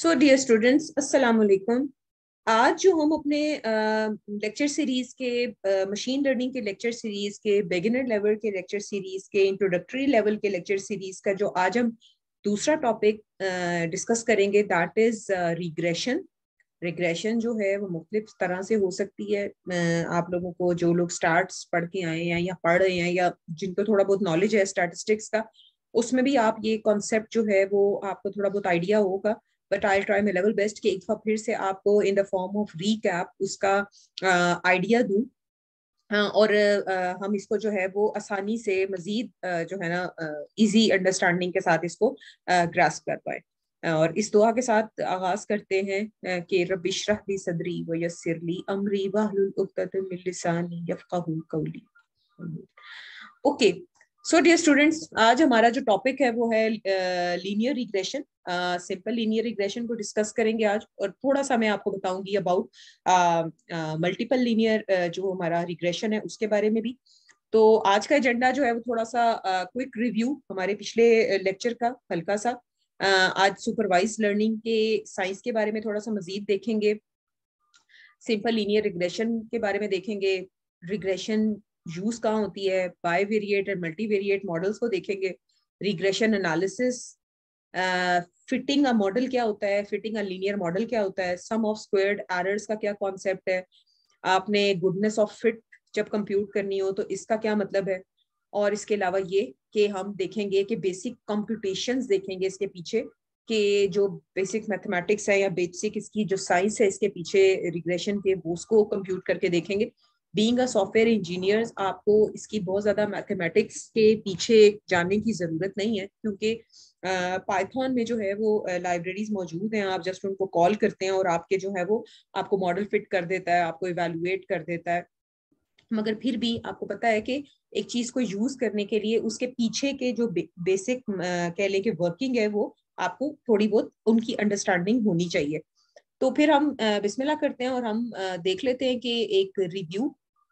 So dear students, अस्सलाम वालेकुम। आज जो हम अपने लेक्चर सीरीज के मशीन लर्निंग के लेक्चर सीरीज के बिगिनर लेवल के लेक्चर सीरीज के इंट्रोडक्टरी लेवल के लेक्चर सीरीज का जो आज हम दूसरा टॉपिक डिस्कस करेंगे, दैट इज रिग्रेशन। रिग्रेशन जो है वो मुख्तलिफ तरह से हो सकती है। आप लोगों को, जो लोग स्टार्ट्स पढ़ के आए हैं या पढ़ रहे हैं या जिनको थोड़ा बहुत नॉलेज है स्टैटिस्टिक्स का, उसमें भी आप ये कॉन्सेप्ट जो है वो आपको थोड़ा बहुत आइडिया होगा। But I try my level best कि एक बार फिर से आपको in the form of recap उसका आइडिया दूं। और हम इसको जो है वो आसानी से मजीद जो है ना इजी अंडरस्टैंडिंग के साथ इसको ग्रास्प कर पाए। और इस दुआ के साथ आगाज करते हैं कि रब इश्रह ली सदरी व यस्सिर ली अमरी वहलुल उक़दतम मिन लिसानी यफ़क़हू क़ौली। ओके, सो डियर स्टूडेंट्स, आज हमारा जो टॉपिक है वो है linear regression. Simple linear regression को डिस्कस करेंगे आज, और थोड़ा सा मैं आपको बताऊंगी अबाउट मल्टीपल लीनियर जो हमारा रिग्रेशन है उसके बारे में भी। तो आज का एजेंडा जो है वो थोड़ा सा क्विक रिव्यू हमारे पिछले लेक्चर का हल्का सा। आज सुपरवाइज लर्निंग के साइंस के बारे में थोड़ा सा मजीद देखेंगे, सिंपल लीनियर रिग्रेशन के बारे में देखेंगे, रिग्रेशन यूज कहाँ होती है, बायवेरिएट और मल्टीवेरिएट मॉडल्स को देखेंगे, regression analysis, fitting a model क्या होता है, फिटिंग अ लीनियर मॉडल क्या होता है, सम ऑफ स्क्वायर्ड एरर्स का क्या कॉन्सेप्ट है, आपने गुडनेस ऑफ फिट जब कंप्यूट करनी हो तो इसका क्या मतलब है। और इसके अलावा ये कि हम देखेंगे कि बेसिक कंप्यूटेशंस देखेंगे इसके पीछे, कि जो बेसिक मैथमेटिक्स है या बेसिक इसकी जो साइंस है इसके पीछे रिग्रेशन के, वो उसको कंप्यूट करके देखेंगे। बीइंग अ सॉफ्टवेयर इंजीनियर्स आपको इसकी बहुत ज्यादा मैथमेटिक्स के पीछे जानने की जरूरत नहीं है, क्योंकि पाइथन में जो है वो लाइब्रेरीज मौजूद हैं। आप जस्ट उनको कॉल करते हैं और आपके जो है वो आपको मॉडल फिट कर देता है, आपको इवेलुएट कर देता है। मगर फिर भी आपको पता है कि एक चीज को यूज करने के लिए उसके पीछे के जो बेसिक कह लें कि वर्किंग है, वो आपको थोड़ी बहुत उनकी अंडरस्टैंडिंग होनी चाहिए। तो फिर हम बिस्मिल्लाह करते हैं और हम देख लेते हैं कि एक रिव्यू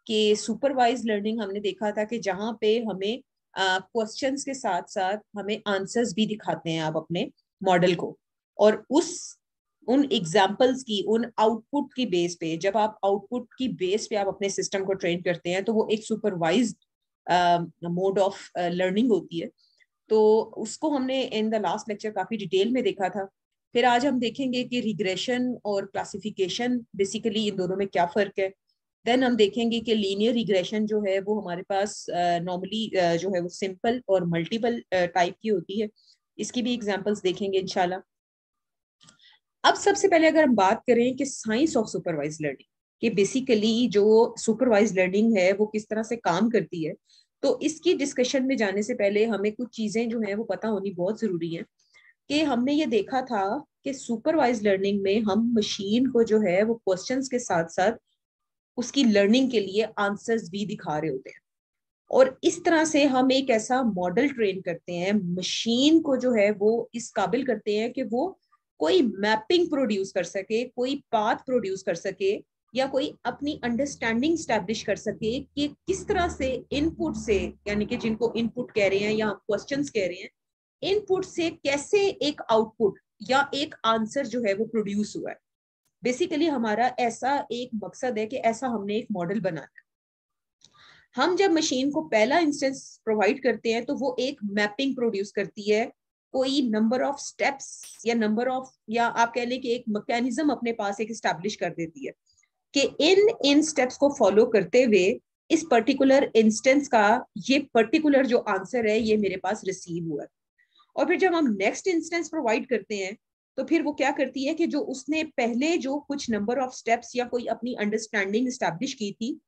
के सुपरवाइज लर्निंग हमने देखा था कि जहाँ पे हमें क्वेश्चंस के साथ साथ हमें आंसर्स भी दिखाते हैं आप अपने मॉडल को, और उन एग्जाम्पल्स की, उन आउटपुट की बेस पे, जब आप आउटपुट की बेस पे आप अपने सिस्टम को ट्रेन करते हैं तो वो एक सुपरवाइज्ड मोड ऑफ लर्निंग होती है। तो उसको हमने इन द लास्ट लेक्चर काफी डिटेल में देखा था। फिर आज हम देखेंगे कि रिग्रेशन और क्लासिफिकेशन बेसिकली इन दोनों में क्या फर्क है। देन हम देखेंगे कि लीनियर रिग्रेशन जो है वो हमारे पास नॉर्मली जो है वो सिंपल और मल्टीपल टाइप की होती है। इसकी भी एग्जांपल्स देखेंगे इंशाल्लाह। अब सबसे पहले अगर हम बात करें कि साइंस ऑफ सुपरवाइज लर्निंग, कि बेसिकली जो सुपरवाइज लर्निंग है वो किस तरह से काम करती है, तो इसकी डिस्कशन में जाने से पहले हमें कुछ चीजें जो है वो पता होनी बहुत जरूरी है। कि हमने ये देखा था कि सुपरवाइज लर्निंग में हम मशीन को जो है वो क्वेश्चंस के साथ साथ उसकी लर्निंग के लिए आंसर्स भी दिखा रहे होते हैं, और इस तरह से हम एक ऐसा मॉडल ट्रेन करते हैं, मशीन को जो है वो इस काबिल करते हैं कि वो कोई मैपिंग प्रोड्यूस कर सके, कोई पाथ प्रोड्यूस कर सके, या कोई अपनी अंडरस्टैंडिंग स्टैब्लिश कर सके कि किस तरह से इनपुट से, यानी कि जिनको इनपुट कह रहे हैं या क्वेश्चंस कह रहे हैं, इनपुट से कैसे एक आउटपुट या एक आंसर जो है वो प्रोड्यूस हुआ है। बेसिकली हमारा ऐसा एक मकसद है कि ऐसा हमने एक मॉडल बनाना है। हम जब मशीन को पहला इंस्टेंस प्रोवाइड करते हैं तो वो एक मैपिंग प्रोड्यूस करती है, कोई नंबर ऑफ स्टेप्स या नंबर ऑफ, या आप कह लें कि एक मैकेनिज्म अपने पास एक स्टैब्लिश कर देती है कि इन स्टेप्स को फॉलो करते हुए इस पर्टिकुलर इंस्टेंस का ये पर्टिकुलर जो आंसर है ये मेरे पास रिसीव हुआ है। और फिर जब हम नेक्स्ट इंस्टेंस प्रोवाइड करते हैं तो फिर वो क्या करती है कि जो उसने पहले जो कुछ नंबर ऑफ स्टेप्स या कोई अपनी अंडरस्टैंडिंग स्टैब्लिश की थी,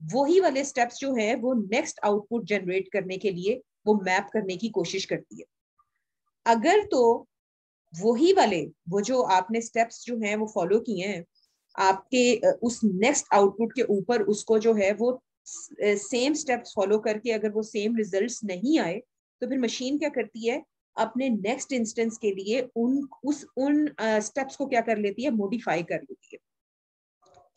वही वाले स्टेप्स जो है वो नेक्स्ट आउटपुट जनरेट करने के लिए वो मैप करने की कोशिश करती है। अगर तो वही वाले, वो जो आपने स्टेप्स जो हैं वो फॉलो किए हैं, आपके उस नेक्स्ट आउटपुट के ऊपर उसको जो है वो सेम स्टेप्स फॉलो करके अगर वो सेम रिजल्ट्स नहीं आए, तो फिर मशीन क्या करती है, अपने नेक्स्ट इंस्टेंस के लिए उन स्टेप्स को क्या कर लेती है, मॉडिफाई कर लेती है।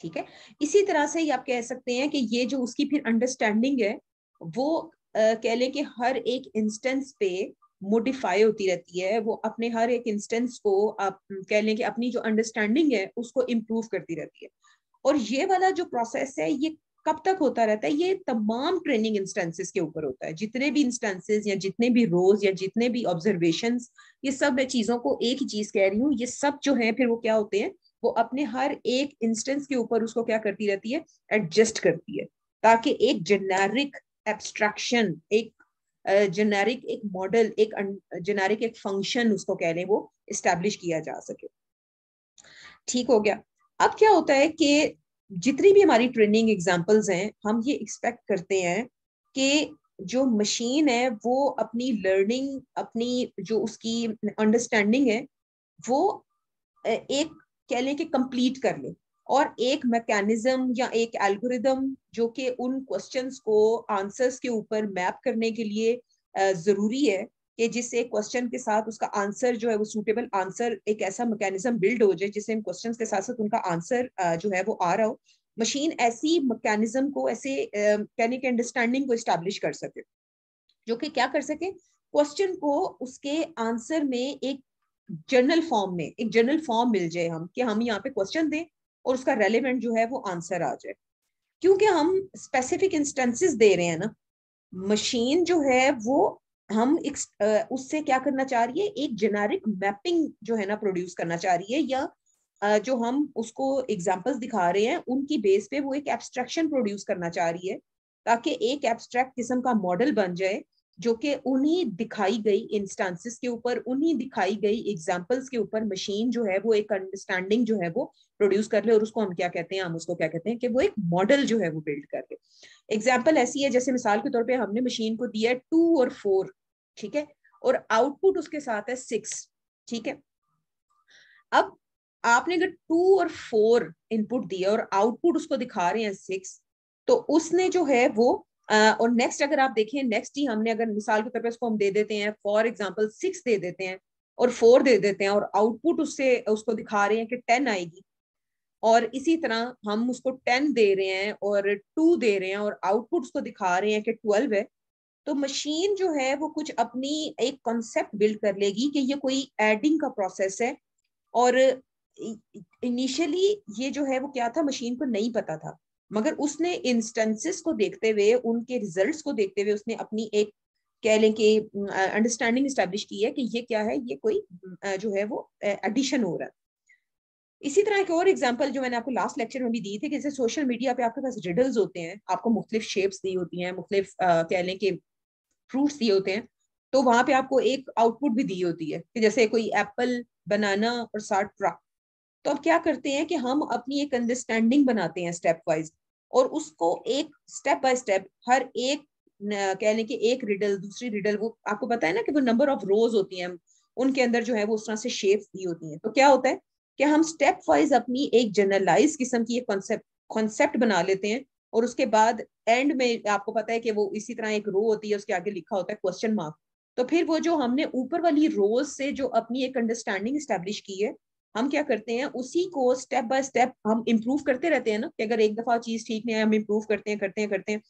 ठीक है, इसी तरह से आप कह सकते हैं कि ये जो उसकी फिर अंडरस्टैंडिंग है वो कह लें कि हर एक इंस्टेंस पे मोडिफाई होती रहती है, वो अपने हर एक इंस्टेंस को आप कह लें कि अपनी जो अंडरस्टैंडिंग है उसको इम्प्रूव करती रहती है। और ये वाला जो प्रोसेस है ये कब तक होता रहता है? ये तमाम ट्रेनिंग इंस्टेंसेस के ऊपर होता है। जितने भी इंस्टेंसेस या जितने भी रोज या जितने भी ऑब्जर्वेशंस, ये सब मैं चीजों को एक ही चीज कह रही हूँ, ये सब जो है फिर वो क्या होते हैं, वो अपने हर एक इंस्टेंस के ऊपर उसको क्या करती रहती है, एडजस्ट करती है, ताकि एक जेनेरिक एब्स्ट्रैक्शन, एक जेनेरिक एक मॉडल, एक जेनेरिक एक फंक्शन उसको कह लें, वो इस्टेब्लिश किया जा सके। ठीक हो गया। अब क्या होता है कि जितनी भी हमारी ट्रेनिंग एग्जांपल्स हैं, हम ये एक्सपेक्ट करते हैं कि जो मशीन है वो अपनी लर्निंग, अपनी जो उसकी अंडरस्टैंडिंग है, वो एक कह लें कि कंप्लीट कर ले, और एक मैकेनिज्म या एक एल्गोरिदम जो कि उन क्वेश्चंस को आंसर्स के ऊपर मैप करने के लिए जरूरी है, कि जिससे क्वेश्चन के साथ उसका आंसर जो है वो सूटेबल आंसर, एक ऐसा मैकेनिज्म बिल्ड हो जाए जिससे इन क्वेश्चन के साथ साथ उनका आंसर जो है वो आ रहा हो। मशीन ऐसी मैकेनिज्म को, ऐसे कहने के अंडरस्टैंडिंग को इस्टेब्लिश कर सके, जो कि क्या कर सके, क्वेश्चन को उसके आंसर में एक जर्नल फॉर्म में, एक जर्नल फॉर्म मिल जाए, हम कि हम यहाँ पे क्वेश्चन दें और उसका रेलेवेंट जो है वो आंसर आ जाए। क्योंकि हम स्पेसिफिक इंस्टेंसेस दे रहे हैं ना, मशीन जो है वो हम उससे क्या करना चाह रही है, एक जेनेरिक मैपिंग जो है ना प्रोड्यूस करना चाह रही है, या जो हम उसको एग्जांपल्स दिखा रहे हैं उनकी बेस पे वो एक एब्स्ट्रैक्शन प्रोड्यूस करना चाह रही है, ताकि एक एब्स्ट्रैक्ट किस्म का मॉडल बन जाए, जो कि उन्हीं दिखाई गई इंस्टेंसेस के ऊपर, उन्हीं दिखाई गई एग्जांपल्स के ऊपर मशीन जो है वो एक अंडरस्टैंडिंग जो है वो प्रोड्यूस कर ले, और उसको हम क्या कहते हैं, हम उसको क्या कहते हैं कि वो एक मॉडल जो है वो बिल्ड कर ले। एग्जाम्पल ऐसी है, जैसे मिसाल के तौर पे हमने मशीन को दिया है 2 और 4, ठीक है, और आउटपुट उसके साथ है 6, ठीक है। अब आपने अगर 2 और 4 इनपुट दिया और आउटपुट उसको दिखा रहे हैं 6, तो उसने जो है वो और नेक्स्ट अगर आप देखें, नेक्स्ट ही हमने अगर मिसाल के तौर पर उसको हम दे देते हैं, फॉर एग्जाम्पल 6 दे देते हैं और 4 दे देते हैं, और आउटपुट उससे उसको दिखा रहे हैं कि 10 आएगी, और इसी तरह हम उसको 10 दे रहे हैं और 2 दे रहे हैं और आउटपुट उसको दिखा रहे हैं कि 12 है, तो मशीन जो है वो कुछ अपनी एक कॉन्सेप्ट बिल्ड कर लेगी कि ये कोई एडिंग का प्रोसेस है। और इनिशियली ये जो है वो क्या था, मशीन को नहीं पता था, मगर उसने इंस्टेंसेस को देखते हुए, उनके रिजल्ट्स को देखते हुए, उसने अपनी एक कह लें कि अंडरस्टैंडिंग स्टैब्लिश की है कि ये क्या है, ये कोई जो है वो एडिशन हो रहा है। इसी तरह एक और एग्जांपल जो मैंने आपको लास्ट लेक्चर में भी दी थी, कि जैसे सोशल मीडिया पे आपके पास रिडल्स होते हैं, आपको मुख्तलिफ शेप्स दी होती हैं, मुख्तलिफ कह लें कि फ्रूट्स दिए होते हैं, तो वहां पे आपको एक आउटपुट भी दी होती है, कि जैसे कोई एप्पल, बनाना और 60 ट्रक। तो अब क्या करते हैं कि हम अपनी एक अंडरस्टैंडिंग बनाते हैं स्टेप वाइज, और उसको एक स्टेप बाय स्टेप हर एक कह लें कि एक रिडल दूसरी रिडल, वो आपको पता है ना कि वो नंबर ऑफ रोज होती हैं, उनके अंदर जो है वो उस तरह से शेप्स दी होती हैं। तो क्या होता है कि हम स्टेप वाइज अपनी एक जनरलाइज किस्म की एक कॉन्सेप्ट बना लेते हैं, और उसके बाद एंड में आपको पता है कि वो इसी तरह एक रो होती है, उसके आगे लिखा होता है क्वेश्चन मार्क। तो फिर वो जो हमने ऊपर वाली रोज से जो अपनी एक अंडरस्टैंडिंग स्टैब्लिश की है, हम क्या करते हैं, उसी को स्टेप बाय स्टेप हम इम्प्रूव करते रहते हैं ना, कि अगर एक दफा चीज ठीक नहीं है, हम इम्प्रूव करते हैं करते हैं करते हैं,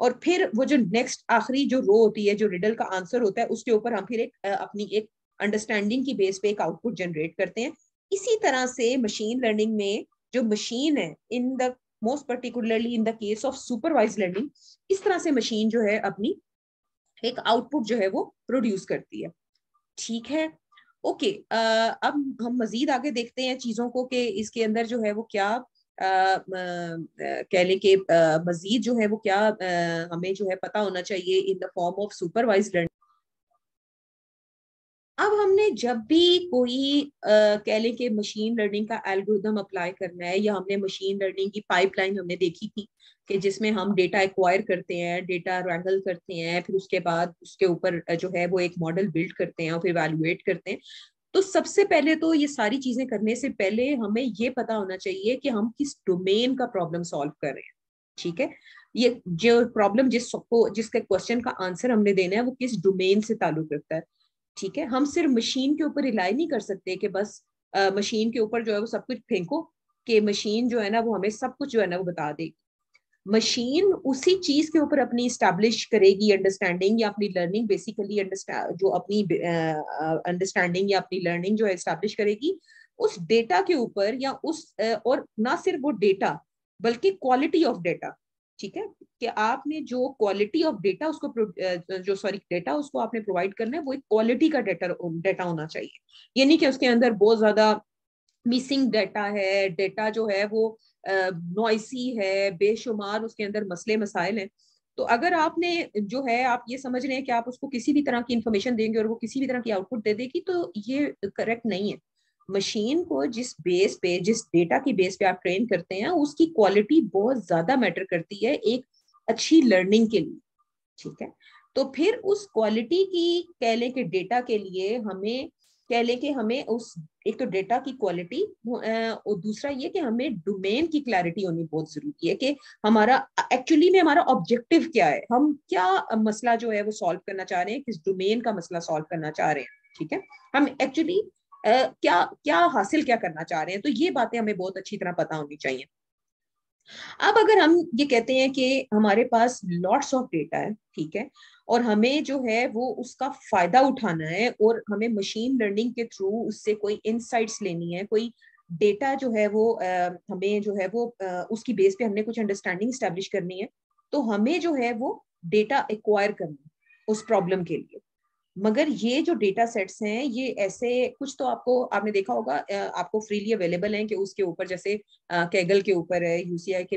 और फिर वो जो नेक्स्ट आखिरी जो रो होती है, जो रिडल का आंसर होता है, उसके ऊपर हम फिर एक अपनी एक अंडरस्टैंडिंग की बेस पे एक आउटपुट जनरेट करते हैं। इसी तरह से मशीन लर्निंग में जो मशीन है, in the most particularly in the case of supervise learning, इस तरह से मशीन जो है अपनी एक आउटपुट जो है वो प्रोड्यूस करती है। ठीक है, ओके। अब हम मजीद आगे देखते हैं चीजों को, कि इसके अंदर जो है वो क्या कह लें कि मजीद जो है वो क्या हमें जो है पता होना चाहिए in the form of supervise learning. अब हमने जब भी कोई कह लें कि मशीन लर्निंग का एल्गोरिदम अप्लाई करना है, या हमने मशीन लर्निंग की पाइपलाइन हमने देखी थी, कि जिसमें हम डेटा एक्वायर करते हैं, डेटा रैंगल करते हैं, फिर उसके बाद उसके ऊपर जो है वो एक मॉडल बिल्ड करते हैं और फिर वैल्यूएट करते हैं। तो सबसे पहले तो ये सारी चीजें करने से पहले हमें ये पता होना चाहिए कि हम किस डोमेन का प्रॉब्लम सॉल्व कर रहे हैं। ठीक है, ये जो प्रॉब्लम जिसके क्वेश्चन का आंसर हमने देना है वो किस डोमेन से ताल्लुक रखता है। ठीक है, हम सिर्फ मशीन के ऊपर रिलाई नहीं कर सकते कि बस मशीन के ऊपर जो है वो सब कुछ फेंको, कि मशीन जो है ना वो हमें सब कुछ जो है ना वो बता देगी। मशीन उसी चीज के ऊपर अपनी स्टैब्लिश करेगी अंडरस्टैंडिंग या अपनी लर्निंग, बेसिकली जो अपनी अंडरस्टैंडिंग या अपनी लर्निंग जो है स्टैब्लिश करेगी उस डेटा के ऊपर, या उस और ना सिर्फ वो डेटा बल्कि क्वालिटी ऑफ डेटा। ठीक है, कि आपने जो क्वालिटी ऑफ डेटा उसको डेटा उसको आपने प्रोवाइड करना है, वो एक क्वालिटी का डेटा होना चाहिए। ये नहीं कि उसके अंदर बहुत ज्यादा मिसिंग डाटा है, डेटा जो है वो नॉइसी है, बेशुमार उसके अंदर मसले मसाइल हैं। तो अगर आपने जो है आप ये समझ रहे हैं कि आप उसको किसी भी तरह की इंफॉर्मेशन देंगे और वो किसी भी तरह की आउटपुट दे देगी, तो ये करेक्ट नहीं है। मशीन को जिस बेस पे, जिस डेटा की बेस पे आप ट्रेन करते हैं, उसकी क्वालिटी बहुत ज्यादा मैटर करती है एक अच्छी लर्निंग के लिए। ठीक है, तो फिर उस क्वालिटी की कह लें कि डेटा के लिए हमें कह लें कि हमें उस एक तो डेटा की क्वालिटी और दूसरा ये कि हमें डोमेन की क्लैरिटी होनी बहुत जरूरी है कि हमारा एक्चुअली में हमारा ऑब्जेक्टिव क्या है, हम क्या मसला जो है वो सॉल्व करना चाह रहे हैं, किस डोमेन का मसला सॉल्व करना चाह रहे हैं। ठीक है, हम एक्चुअली क्या क्या हासिल क्या करना चाह रहे हैं, तो ये बातें हमें बहुत अच्छी तरह पता होनी चाहिए। अब अगर हम ये कहते हैं कि हमारे पास लॉट्स ऑफ डेटा है, ठीक है, और हमें जो है वो उसका फायदा उठाना है और हमें मशीन लर्निंग के थ्रू उससे कोई इंसाइट्स लेनी है, कोई डेटा जो है वो हमें जो है वो उसकी बेस पे हमने कुछ अंडरस्टैंडिंग स्टैब्लिश करनी है, तो हमें जो है वो डेटा एक्वायर करना है उस प्रॉब्लम के लिए। मगर ये जो डेटा सेट्स हैं ये ऐसे कुछ तो आपको आपने देखा होगा आपको फ्रीली अवेलेबल हैं कि उसके ऊपर जैसे कैगल के ऊपर है, यूसीआई के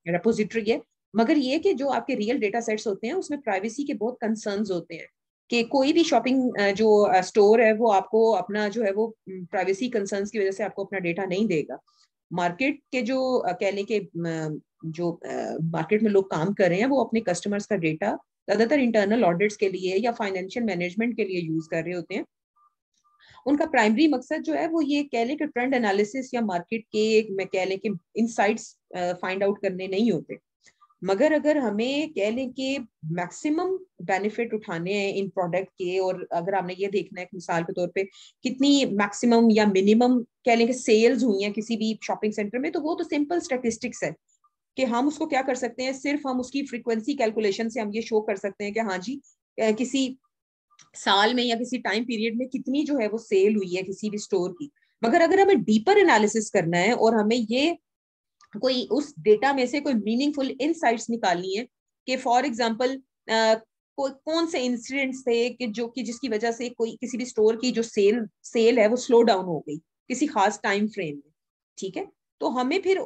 रेपोजिटरी है। मगर ये कि जो आपके रियल डेटा सेट्स होते हैं उसमें प्राइवेसी के बहुत कंसर्न्स होते हैं कि कोई भी शॉपिंग जो स्टोर है वो आपको अपना जो है वो प्राइवेसी कंसर्न्स की वजह से आपको अपना डेटा नहीं देगा। मार्केट के जो कह लें कि जो मार्केट में लोग काम कर रहे हैं वो अपने कस्टमर्स का डेटा ज्यादातर इंटरनल ऑडिट्स के लिए या फाइनेंशियल मैनेजमेंट के लिए यूज कर रहे होते हैं। उनका प्राइमरी मकसद जो है वो ये कह लें कि ट्रेंड एनालिसिस या मार्केट के मैं कह लें कि इनसाइट्स फाइंड आउट करने नहीं होते। मगर अगर हमें कह लें कि मैक्सिमम बेनिफिट उठाने हैं इन प्रोडक्ट के, और अगर हमने ये देखना है कि मिसाल के तौर पे कितनी मैक्सिमम या मिनिमम कह लें कि सेल्स हुई हैं किसी भी शॉपिंग सेंटर में, तो वो तो सिंपल स्टैटिस्टिक्स है कि हम उसको क्या कर सकते हैं, सिर्फ हम उसकी फ्रीक्वेंसी कैलकुलेशन से हम ये शो कर सकते हैं कि हाँ जी किसी साल में या किसी टाइम पीरियड में कितनी जो है वो सेल हुई है किसी भी स्टोर की। मगर अगर हमें डीपर एनालिसिस करना है और हमें ये कोई उस डेटा में से कोई मीनिंगफुल इनसाइट्स निकालनी है कि फॉर एग्जांपल कोई कौन से इंसिडेंट्स थे कि जो कि जिसकी वजह से कोई किसी भी स्टोर की जो सेल सेल है वो स्लो डाउन हो गई किसी खास टाइम फ्रेम में। ठीक है, तो हमें फिर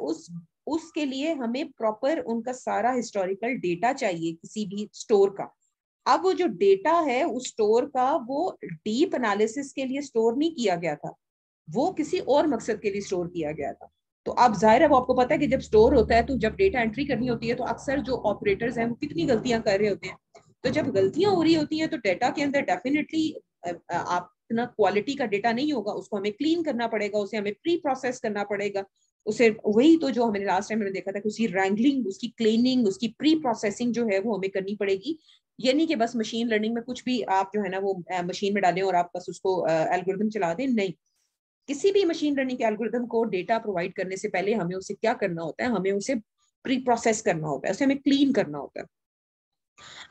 उसके लिए हमें प्रॉपर उनका सारा हिस्टोरिकल डेटा चाहिए किसी भी स्टोर का। अब वो जो डेटा है उस स्टोर का वो डीप एनालिसिस के लिए स्टोर नहीं किया गया था, वो किसी और मकसद के लिए स्टोर किया गया था। तो अब जाहिर है वो आपको पता है कि जब स्टोर होता है तो जब डेटा एंट्री करनी होती है तो अक्सर जो ऑपरेटर्स हैं वो कितनी गलतियां कर रहे होते हैं। तो जब गलतियां हो रही होती हैं तो डेटा के अंदर डेफिनेटली आप इतना क्वालिटी का डेटा नहीं होगा, उसको हमें क्लीन करना पड़ेगा, उसे हमें प्री प्रोसेस करना पड़ेगा। उसे वही तो जो हमने लास्ट टाइम मैंने देखा था कि उसकी रैंगलिंग, उसकी क्लीनिंग, उसकी प्री प्रोसेसिंग जो है वो हमें करनी पड़ेगी। ये नहीं कि बस मशीन लर्निंग में कुछ भी आप जो है ना वो मशीन में डालें और आप बस उसको एल्गोरिथम चला दें, नहीं। किसी भी मशीन लर्निंग के एल्गोरिथम को डेटा प्रोवाइड करने से पहले हमें उसे क्या करना होता है, हमें उसे प्री प्रोसेस करना होता है, उसे हमें क्लीन करना होता है।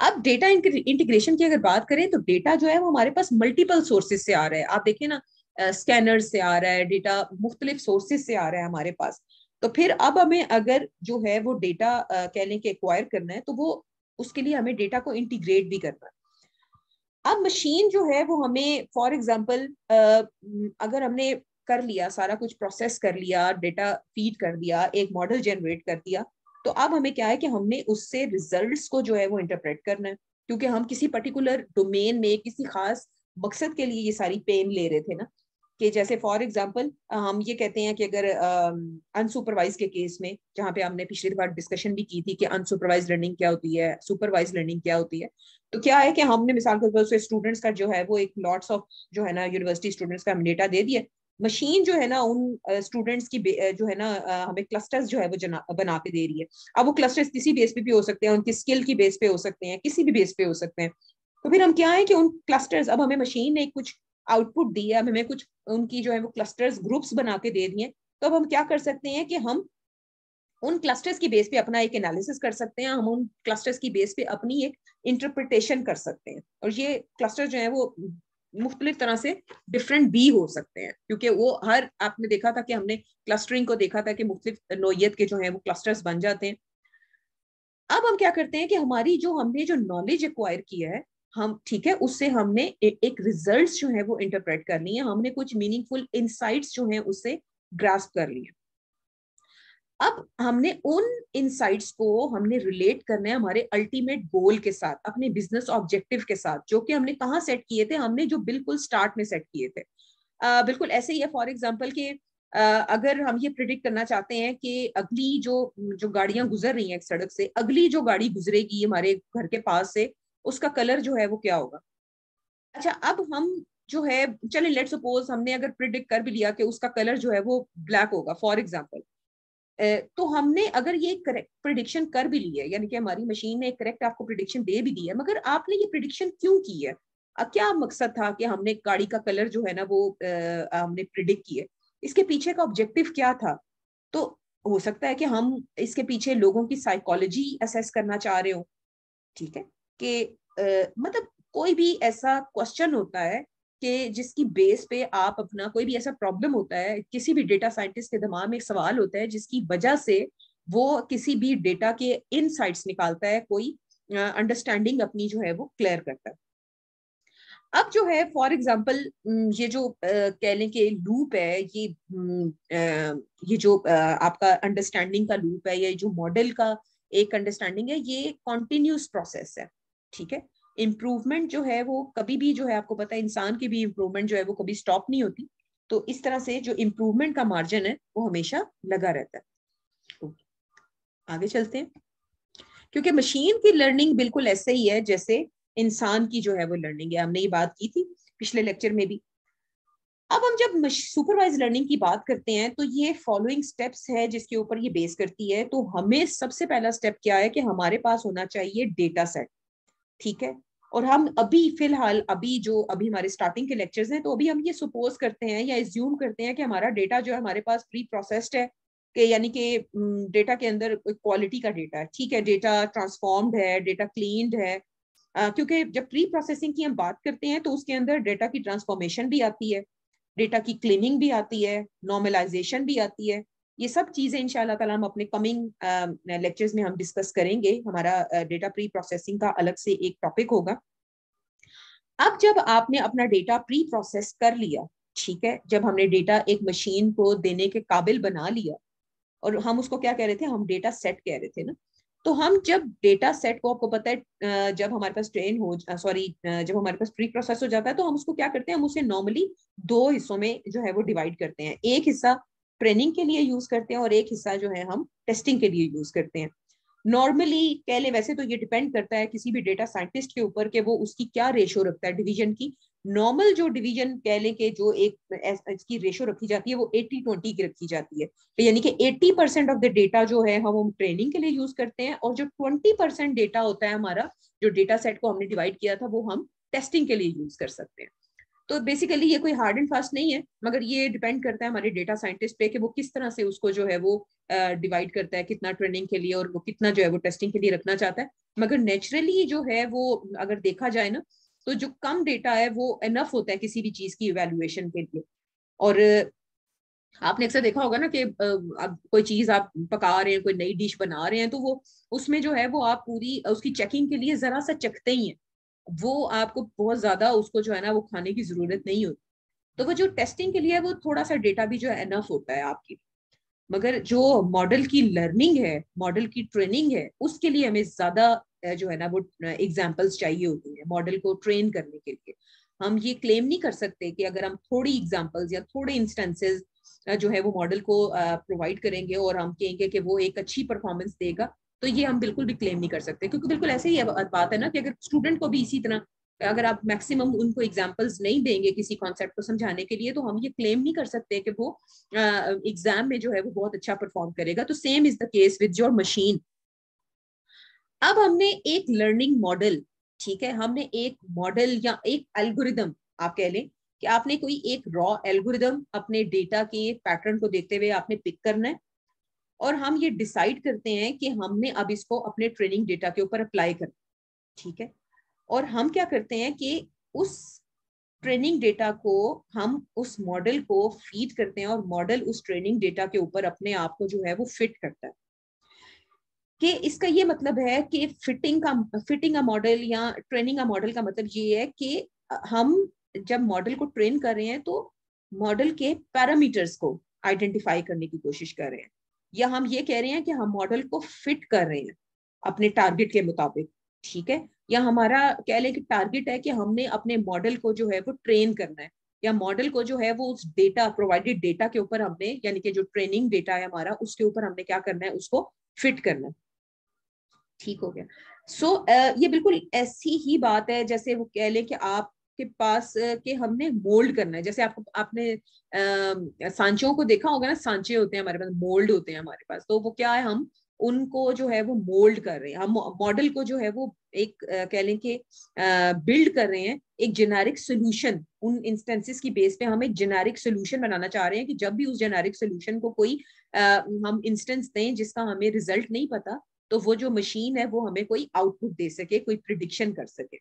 अब डेटा इंटीग्रेशन की अगर बात करें तो डेटा जो है वो हमारे पास मल्टीपल सोर्सेज से आ रहा है। आप देखिए ना, स्कैनर से आ रहा है डेटा, मुख्तलिफ सोर्सेज से आ रहा है हमारे पास। तो फिर अब हमें अगर जो है वो डेटा कह लें कि एक्वायर करना है तो वो उसके लिए हमें डेटा को इंटीग्रेट भी करना है। अब मशीन जो है वो हमें फॉर एग्जांपल अगर हमने कर लिया सारा कुछ, प्रोसेस कर लिया, डेटा फीड कर दिया, एक मॉडल जनरेट कर दिया, तो अब हमें क्या है कि हमने उससे रिजल्ट्स को जो है वो इंटरप्रेट करना है, क्योंकि हम किसी पर्टिकुलर डोमेन में किसी खास मकसद के लिए ये सारी पेन ले रहे थे ना। कि जैसे फॉर एग्जांपल हम ये कहते हैं कि अगर अनसुपरवाइज के केस में, जहाँ पे हमने पिछली बार डिस्कशन भी की थी कि अनसुपरवाइज लर्निंग क्या होती है, सुपरवाइज लर्निंग क्या होती है, तो क्या है कि हमने मिसाल के तौर पर स्टूडेंट्स का जो है वो एक लॉट्स ऑफ जो है ना यूनिवर्सिटी स्टूडेंट्स का डेटा दे दिया। मशीन जो है ना उन स्टूडेंट्स की जो है ना हमें क्लस्टर्स जो है वो बना के दे रही है। अब वो क्लस्टर्स किसी बेस पे भी हो सकते हैं, उनकी स्किल की बेस पे हो सकते हैं, किसी भी बेस पे हो सकते हैं। तो फिर हम क्या है कि उन क्लस्टर्स, अब हमें मशीन ने कुछ आउटपुट दी है, हमें कुछ उनकी जो है वो क्लस्टर्स ग्रुप्स बना के दे दिए। तो अब हम क्या कर सकते हैं कि हम उन क्लस्टर्स की बेस पे अपना एक एनालिसिस कर सकते हैं, हम उन क्लस्टर्स की बेस पे अपनी एक इंटरप्रिटेशन कर सकते हैं। और ये क्लस्टर जो है वो मुख्तलिफ तरह से डिफरेंट भी हो सकते हैं, क्योंकि वो हर, आपने देखा था कि हमने क्लस्टरिंग को देखा था कि मुख्तलिफ नौइयत के जो है वो क्लस्टर्स बन जाते हैं। अब हम क्या करते हैं कि हमारी जो, हमने जो नॉलेज एक्वायर किया है, हम ठीक है, उससे हमने एक रिजल्ट्स जो है वो इंटरप्रेट कर लिए, हमने कुछ मीनिंगफुल इंसाइट्स जो हैं उससे ग्रास्प कर लिए। अब हमने उन इंसाइट्स को हमने रिलेट करना है हमारे अल्टीमेट गोल के साथ, अपने बिजनेस ऑब्जेक्टिव के साथ, जो कि हमने कहाँ सेट किए थे, हमने जो बिल्कुल स्टार्ट में सेट किए थे। बिल्कुल ऐसे ही है, फॉर एग्जाम्पल कि अगर हम ये प्रिडिक्ट करना चाहते हैं कि अगली जो जो गाड़ियां गुजर रही हैं एक सड़क से, अगली जो गाड़ी गुजरेगी हमारे घर के पास से, उसका कलर जो है वो क्या होगा। अच्छा, अब हम जो है, चले लेट सपोज हमने अगर प्रिडिक्ट कर भी लिया कि उसका कलर जो है वो ब्लैक होगा फॉर एग्जाम्पल, तो हमने अगर ये करेक्ट प्रिडिक्शन कर भी ली है, यानी कि हमारी मशीन ने एक करेक्ट आपको प्रिडिक्शन दे भी दी है, मगर आपने ये प्रिडिक्शन क्यों की है, क्या मकसद था कि हमने गाड़ी का कलर जो है ना वो हमने प्रिडिक्ट किया, इसके पीछे का ऑब्जेक्टिव क्या था। तो हो सकता है कि हम इसके पीछे लोगों की साइकोलॉजी असेस करना चाह रहे हो, ठीक है, कि मतलब कोई भी ऐसा क्वेश्चन होता है कि जिसकी बेस पे आप अपना, कोई भी ऐसा प्रॉब्लम होता है, किसी भी डेटा साइंटिस्ट के दिमाग में एक सवाल होता है जिसकी वजह से वो किसी भी डेटा के इनसाइट्स निकालता है, कोई अंडरस्टैंडिंग अपनी जो है वो क्लियर करता है। अब जो है फॉर एग्जांपल, ये जो कह लें कि लूप है, ये जो आपका अंडरस्टैंडिंग का लूप है, ये जो मॉडल का एक अंडरस्टैंडिंग है, ये कॉन्टिन्यूस प्रोसेस है, ठीक है। इम्प्रूवमेंट जो है वो कभी भी जो है, आपको पता है इंसान की भी इम्प्रूवमेंट जो है वो कभी स्टॉप नहीं होती। तो इस तरह से जो इम्प्रूवमेंट का मार्जिन है वो हमेशा लगा रहता है। तो आगे चलते हैं, क्योंकि मशीन की लर्निंग बिल्कुल ऐसे ही है जैसे इंसान की जो है वो लर्निंग है, हमने ये बात की थी पिछले लेक्चर में भी। अब हम जब सुपरवाइज लर्निंग की बात करते हैं तो ये फॉलोइंग स्टेप्स है जिसके ऊपर ये बेस करती है। तो हमें सबसे पहला स्टेप क्या है कि हमारे पास होना चाहिए डेटा सेट, ठीक है। और हम अभी फिलहाल, अभी हमारे स्टार्टिंग के लेक्चर्स हैं, तो अभी हम ये सपोज करते हैं या एज्यूम करते हैं कि हमारा डेटा जो है हमारे पास प्री प्रोसेस्ड है, कि यानी कि डेटा के अंदर क्वालिटी का डेटा है, ठीक है, डेटा ट्रांसफॉर्म्ड है, डेटा क्लीन्ड है। क्योंकि जब प्री प्रोसेसिंग की हम बात करते हैं तो उसके अंदर डेटा की ट्रांसफॉर्मेशन भी आती है, डेटा की क्लीनिंग भी आती है, नॉर्मलाइजेशन भी आती है। ये सब चीजें इंशाल्लाह ताला हम अपने कमिंग लेक्चर्स में हम डिस्कस करेंगे। हमारा डेटा प्री प्रोसेसिंग का अलग से एक टॉपिक होगा। अब जब आपने अपना डेटा प्री प्रोसेस कर लिया, ठीक है, जब हमने डेटा एक मशीन को देने के काबिल बना लिया, और हम उसको क्या कह रहे थे, हम डेटा सेट कह रहे थे ना। तो हम जब डेटा सेट को, आपको पता है जब हमारे पास ट्रेन हो, सॉरी, जब हमारे पास प्री प्रोसेस हो जाता है तो हम उसको क्या करते हैं, हम उसे नॉर्मली दो हिस्सों में जो है वो डिवाइड करते हैं। एक हिस्सा ट्रेनिंग के लिए यूज करते हैं और एक हिस्सा जो है हम टेस्टिंग के लिए यूज करते हैं। नॉर्मली कह ले, वैसे तो ये डिपेंड करता है किसी भी डेटा साइंटिस्ट के ऊपर कि वो उसकी क्या रेशो रखता है डिवीजन की। नॉर्मल जो डिवीजन कह ले कि जो एक इसकी रेशो रखी जाती है वो 80-20 की रखी जाती है। तो यानी कि 80% ऑफ द डेटा जो है हम ट्रेनिंग के लिए यूज करते हैं, और जो 20% डेटा होता है हमारा, जो डेटा सेट को हमने डिवाइड किया था, वो हम टेस्टिंग के लिए यूज कर सकते हैं। तो बेसिकली ये कोई हार्ड एंड फास्ट नहीं है, मगर ये डिपेंड करता है हमारे डेटा साइंटिस्ट पे कि वो किस तरह से उसको जो है वो डिवाइड करता है, कितना ट्रेनिंग के लिए और वो कितना जो है वो टेस्टिंग के लिए रखना चाहता है। मगर नेचुरली जो है वो, अगर देखा जाए ना, तो जो कम डेटा है वो इनफ होता है किसी भी चीज की इवेल्युएशन के लिए। और आपने अक्सर देखा होगा ना कि अब कोई चीज आप पका रहे हैं, कोई नई डिश बना रहे हैं, तो वो उसमें जो है वो आप पूरी उसकी चेकिंग के लिए जरा सा चखते ही हैं, वो आपको बहुत ज्यादा उसको जो है ना वो खाने की जरूरत नहीं होती। तो वो जो टेस्टिंग के लिए है वो थोड़ा सा डेटा भी जो है एनफ होता है आपकी। मगर जो मॉडल की लर्निंग है, मॉडल की ट्रेनिंग है, उसके लिए हमें ज्यादा जो है ना वो एग्जाम्पल्स चाहिए होती है मॉडल को ट्रेन करने के लिए। हम ये क्लेम नहीं कर सकते कि अगर हम थोड़ी एग्जाम्पल्स या थोड़े इंस्टेंसेस जो है वो मॉडल को प्रोवाइड करेंगे और हम कहेंगे कि वो एक अच्छी परफॉर्मेंस देगा, तो ये हम बिल्कुल भी क्लेम नहीं कर सकते। क्योंकि बिल्कुल ऐसे ही बात है ना कि अगर स्टूडेंट को भी इसी तरह, अगर आप मैक्सिमम उनको एग्जाम्पल्स नहीं देंगे किसी कॉन्सेप्ट को समझाने के लिए, तो हम ये क्लेम नहीं कर सकते कि वो एग्जाम में जो है वो बहुत अच्छा परफॉर्म करेगा। तो same is the case with your machine. अब हमने एक लर्निंग मॉडल, ठीक है, हमने एक मॉडल या एक एल्गोरिदम, आप कह लें कि आपने कोई एक रॉ एल्गोरिदम अपने डेटा के पैटर्न को देखते हुए आपने पिक करना है। और हम ये डिसाइड करते हैं कि हमने अब इसको अपने ट्रेनिंग डेटा के ऊपर अप्लाई करना, ठीक है। और हम क्या करते हैं कि उस ट्रेनिंग डेटा को हम उस मॉडल को फीड करते हैं और मॉडल उस ट्रेनिंग डेटा के ऊपर अपने आप को जो है वो फिट करता है। कि इसका ये मतलब है कि फिटिंग अ मॉडल या ट्रेनिंग अ मॉडल का मतलब ये है कि हम जब मॉडल को ट्रेन कर रहे हैं तो मॉडल के पैरामीटर्स को आइडेंटिफाई करने की कोशिश कर रहे हैं, या हम ये कह रहे हैं कि हम मॉडल को फिट कर रहे हैं अपने टारगेट के मुताबिक, ठीक है। या हमारा कह लें कि टारगेट है कि हमने अपने मॉडल को जो है वो ट्रेन करना है, या मॉडल को जो है वो उस डेटा प्रोवाइडेड डेटा के ऊपर हमने, यानी कि जो ट्रेनिंग डेटा है हमारा, उसके ऊपर हमने क्या करना है, उसको फिट करना है। ठीक हो गया। ये बिल्कुल ऐसी ही बात है जैसे वो कह ले कि आपके पास कि हमने मोल्ड करना है। जैसे आपने सांचों को देखा होगा ना, सांचे होते हैं हमारे पास, मोल्ड होते हैं हमारे पास, तो वो क्या है, हम उनको जो है वो मोल्ड कर रहे हैं, हम मॉडल को जो है वो एक कह लें कि बिल्ड कर रहे हैं एक जेनेरिक सोल्यूशन। उन इंस्टेंसेस की बेस पे हम एक जेनेरिक सोल्यूशन बनाना चाह रहे हैं कि जब भी उस जेनेरिक सोल्यूशन को कोई हम इंस्टेंस दें जिसका हमें रिजल्ट नहीं पता, तो वो जो मशीन है वो हमें कोई आउटपुट दे सके, कोई प्रिडिक्शन कर सके।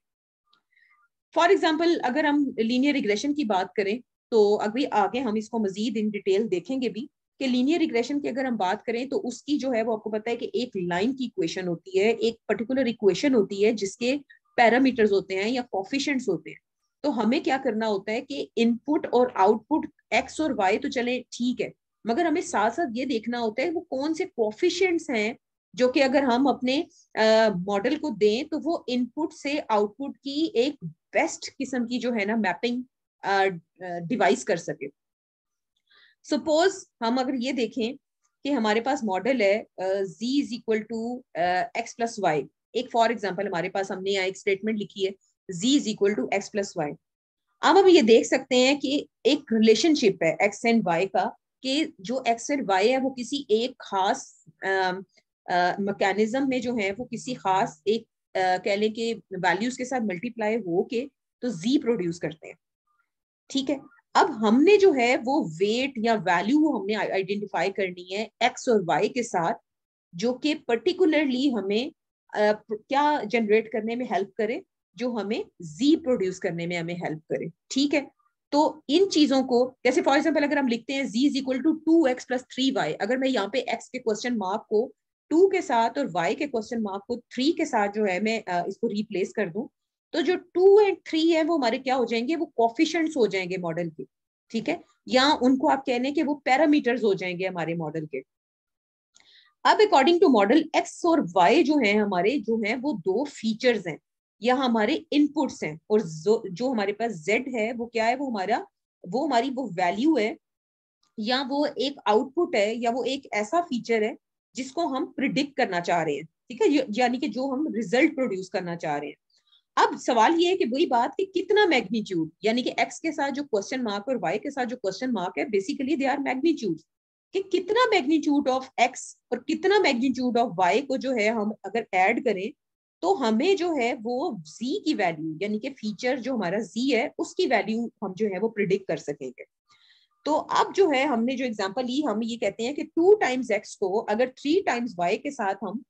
फॉर एग्जाम्पल अगर हम लीनियर रिग्रेशन की बात करें, तो अभी आगे हम इसको मजीद इन डिटेल देखेंगे भी कि लीनियर रिग्रेशन की अगर हम बात करें तो उसकी जो है वो आपको पता है कि एक लाइन की इक्वेशन होती है, एक पर्टिकुलर इक्वेशन होती है जिसके पैरामीटर्स होते हैं या कोफिशिएंट्स होते हैं। तो हमें क्या करना होता है कि इनपुट और आउटपुट एक्स और वाई तो चले ठीक है, मगर हमें साथ साथ ये देखना होता है वो कौन से कोफिशिएंट्स हैं जो कि अगर हम अपने मॉडल को दें तो वो इनपुट से आउटपुट की एक बेस्ट किस्म की जो है ना मैपिंग डिवाइस कर सके। सपोज हम अगर ये देखें कि हमारे पास मॉडल है z is equal to x plus y. एक फॉर एग्जाम्पल हमारे पास हमने यहाँ एक स्टेटमेंट लिखी है z is equal to x plus y. अब हम ये देख सकते हैं कि एक रिलेशनशिप है एक्स एंड वाई का, कि जो एक्स एंड वाई है वो किसी एक खास मैकेनिज्म में जो है वो किसी खास एक कह लें कि वैल्यूज के साथ मल्टीप्लाई हो के तो जी प्रोड्यूस करते हैं, ठीक है। अब हमने जो है वो वेट या वैल्यू हमने आइडेंटिफाई करनी है एक्स और वाई के साथ, जो कि पर्टिकुलरली हमें क्या जनरेट करने में हेल्प करे, जो हमें जी प्रोड्यूस करने में हमें हेल्प करे, ठीक है। तो इन चीजों को जैसे फॉर एग्जाम्पल अगर हम लिखते हैं z is equal to 2x plus 3y, अगर मैं यहाँ पे x के क्वेश्चन मार्क को 2 के साथ और y के क्वेश्चन मार्क को 3 के साथ जो है मैं इसको रिप्लेस कर दूं, तो जो 2 एंड 3 है वो हमारे क्या हो जाएंगे, वो कोफिशिएंट्स हो जाएंगे मॉडल के, ठीक है। या उनको आप कहने के वो पैरामीटर्स हो जाएंगे हमारे मॉडल के। अब अकॉर्डिंग टू मॉडल एक्स और वाई जो है हमारे जो है वो दो फीचर्स हैं या हमारे इनपुट्स हैं, और जो हमारे पास जेड है वो क्या है, वो हमारी वो वैल्यू है, या वो एक आउटपुट है, या वो एक ऐसा फीचर है जिसको हम प्रिडिक्ट करना चाह रहे हैं, ठीक है, यानी कि जो हम रिजल्ट प्रोड्यूस करना चाह रहे हैं। अब सवाल ये है कि वही बात कि कितना मैग्नीट्यूड, यानी कि एक्स के साथ जो क्वेश्चन मार्क और वाई के साथ जो क्वेश्चन मार्क है, बेसिकली दे आर मैग्नीट्यूड, कि कितना मैग्नीट्यूड ऑफ एक्स और कितना मैग्नीट्यूड ऑफ वाई को जो है हम अगर ऐड करें तो हमें जो है वो z की वैल्यू, यानी कि फीचर जो हमारा z है उसकी वैल्यू हम जो है वो प्रिडिक्ट कर सकेंगे। तो अब जो है हमने जो एग्जांपल ली, हम ये कहते हैं कि 2 टाइम्स एक्स को अगर 3 टाइम्स वाई के साथ हम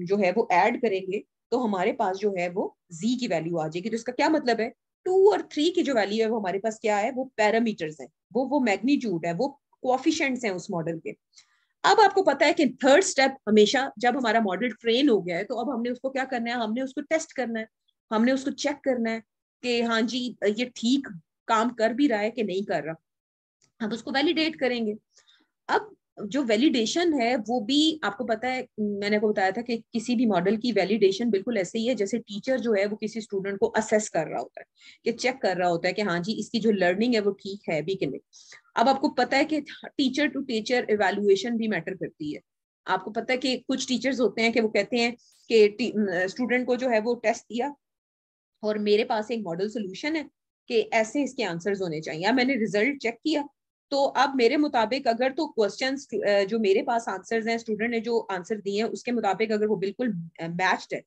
जो है वो ऐड करेंगे तो हमारे पास जो है वो z की वैल्यू आ जाएगी। तो इसका क्या मतलब है, 2 और 3 की जो वैल्यू है वो हमारे पास क्या है, वो पैरामीटर्स हैं, वो मैग्नीट्यूड है, वो कोएफिशिएंट्स हैं उस मॉडल के। अब आपको पता है कि थर्ड स्टेप हमेशा जब हमारा मॉडल ट्रेन हो गया है तो अब हमने उसको क्या करना है, हमने उसको टेस्ट करना है, हमने उसको चेक करना है कि हाँ जी ये ठीक काम कर भी रहा है कि नहीं कर रहा, हम उसको वैलिडेट करेंगे। अब जो वैलिडेशन है वो भी आपको पता है, मैंने आपको बताया था कि किसी भी मॉडल की वैलिडेशन बिल्कुल ऐसे ही है जैसे टीचर जो है वो किसी स्टूडेंट को असेस कर रहा होता है, कि चेक कर रहा होता है कि हाँ जी इसकी जो लर्निंग है वो ठीक है भी कि नहीं। अब आपको पता है कि टीचर टू टीचर इवैल्यूएशन भी मैटर करती है। आपको पता है कि कुछ टीचर्स होते हैं कि वो कहते हैं कि स्टूडेंट को जो है वो टेस्ट दिया और मेरे पास एक मॉडल सोल्यूशन है कि ऐसे इसके आंसर्स होने चाहिए, मैंने रिजल्ट चेक किया तो अब मेरे मुताबिक अगर तो क्वेश्चंस जो मेरे पास आंसर्स हैं, स्टूडेंट ने जो आंसर दिए हैं उसके मुताबिक अगर वो बिल्कुल मैच्ड है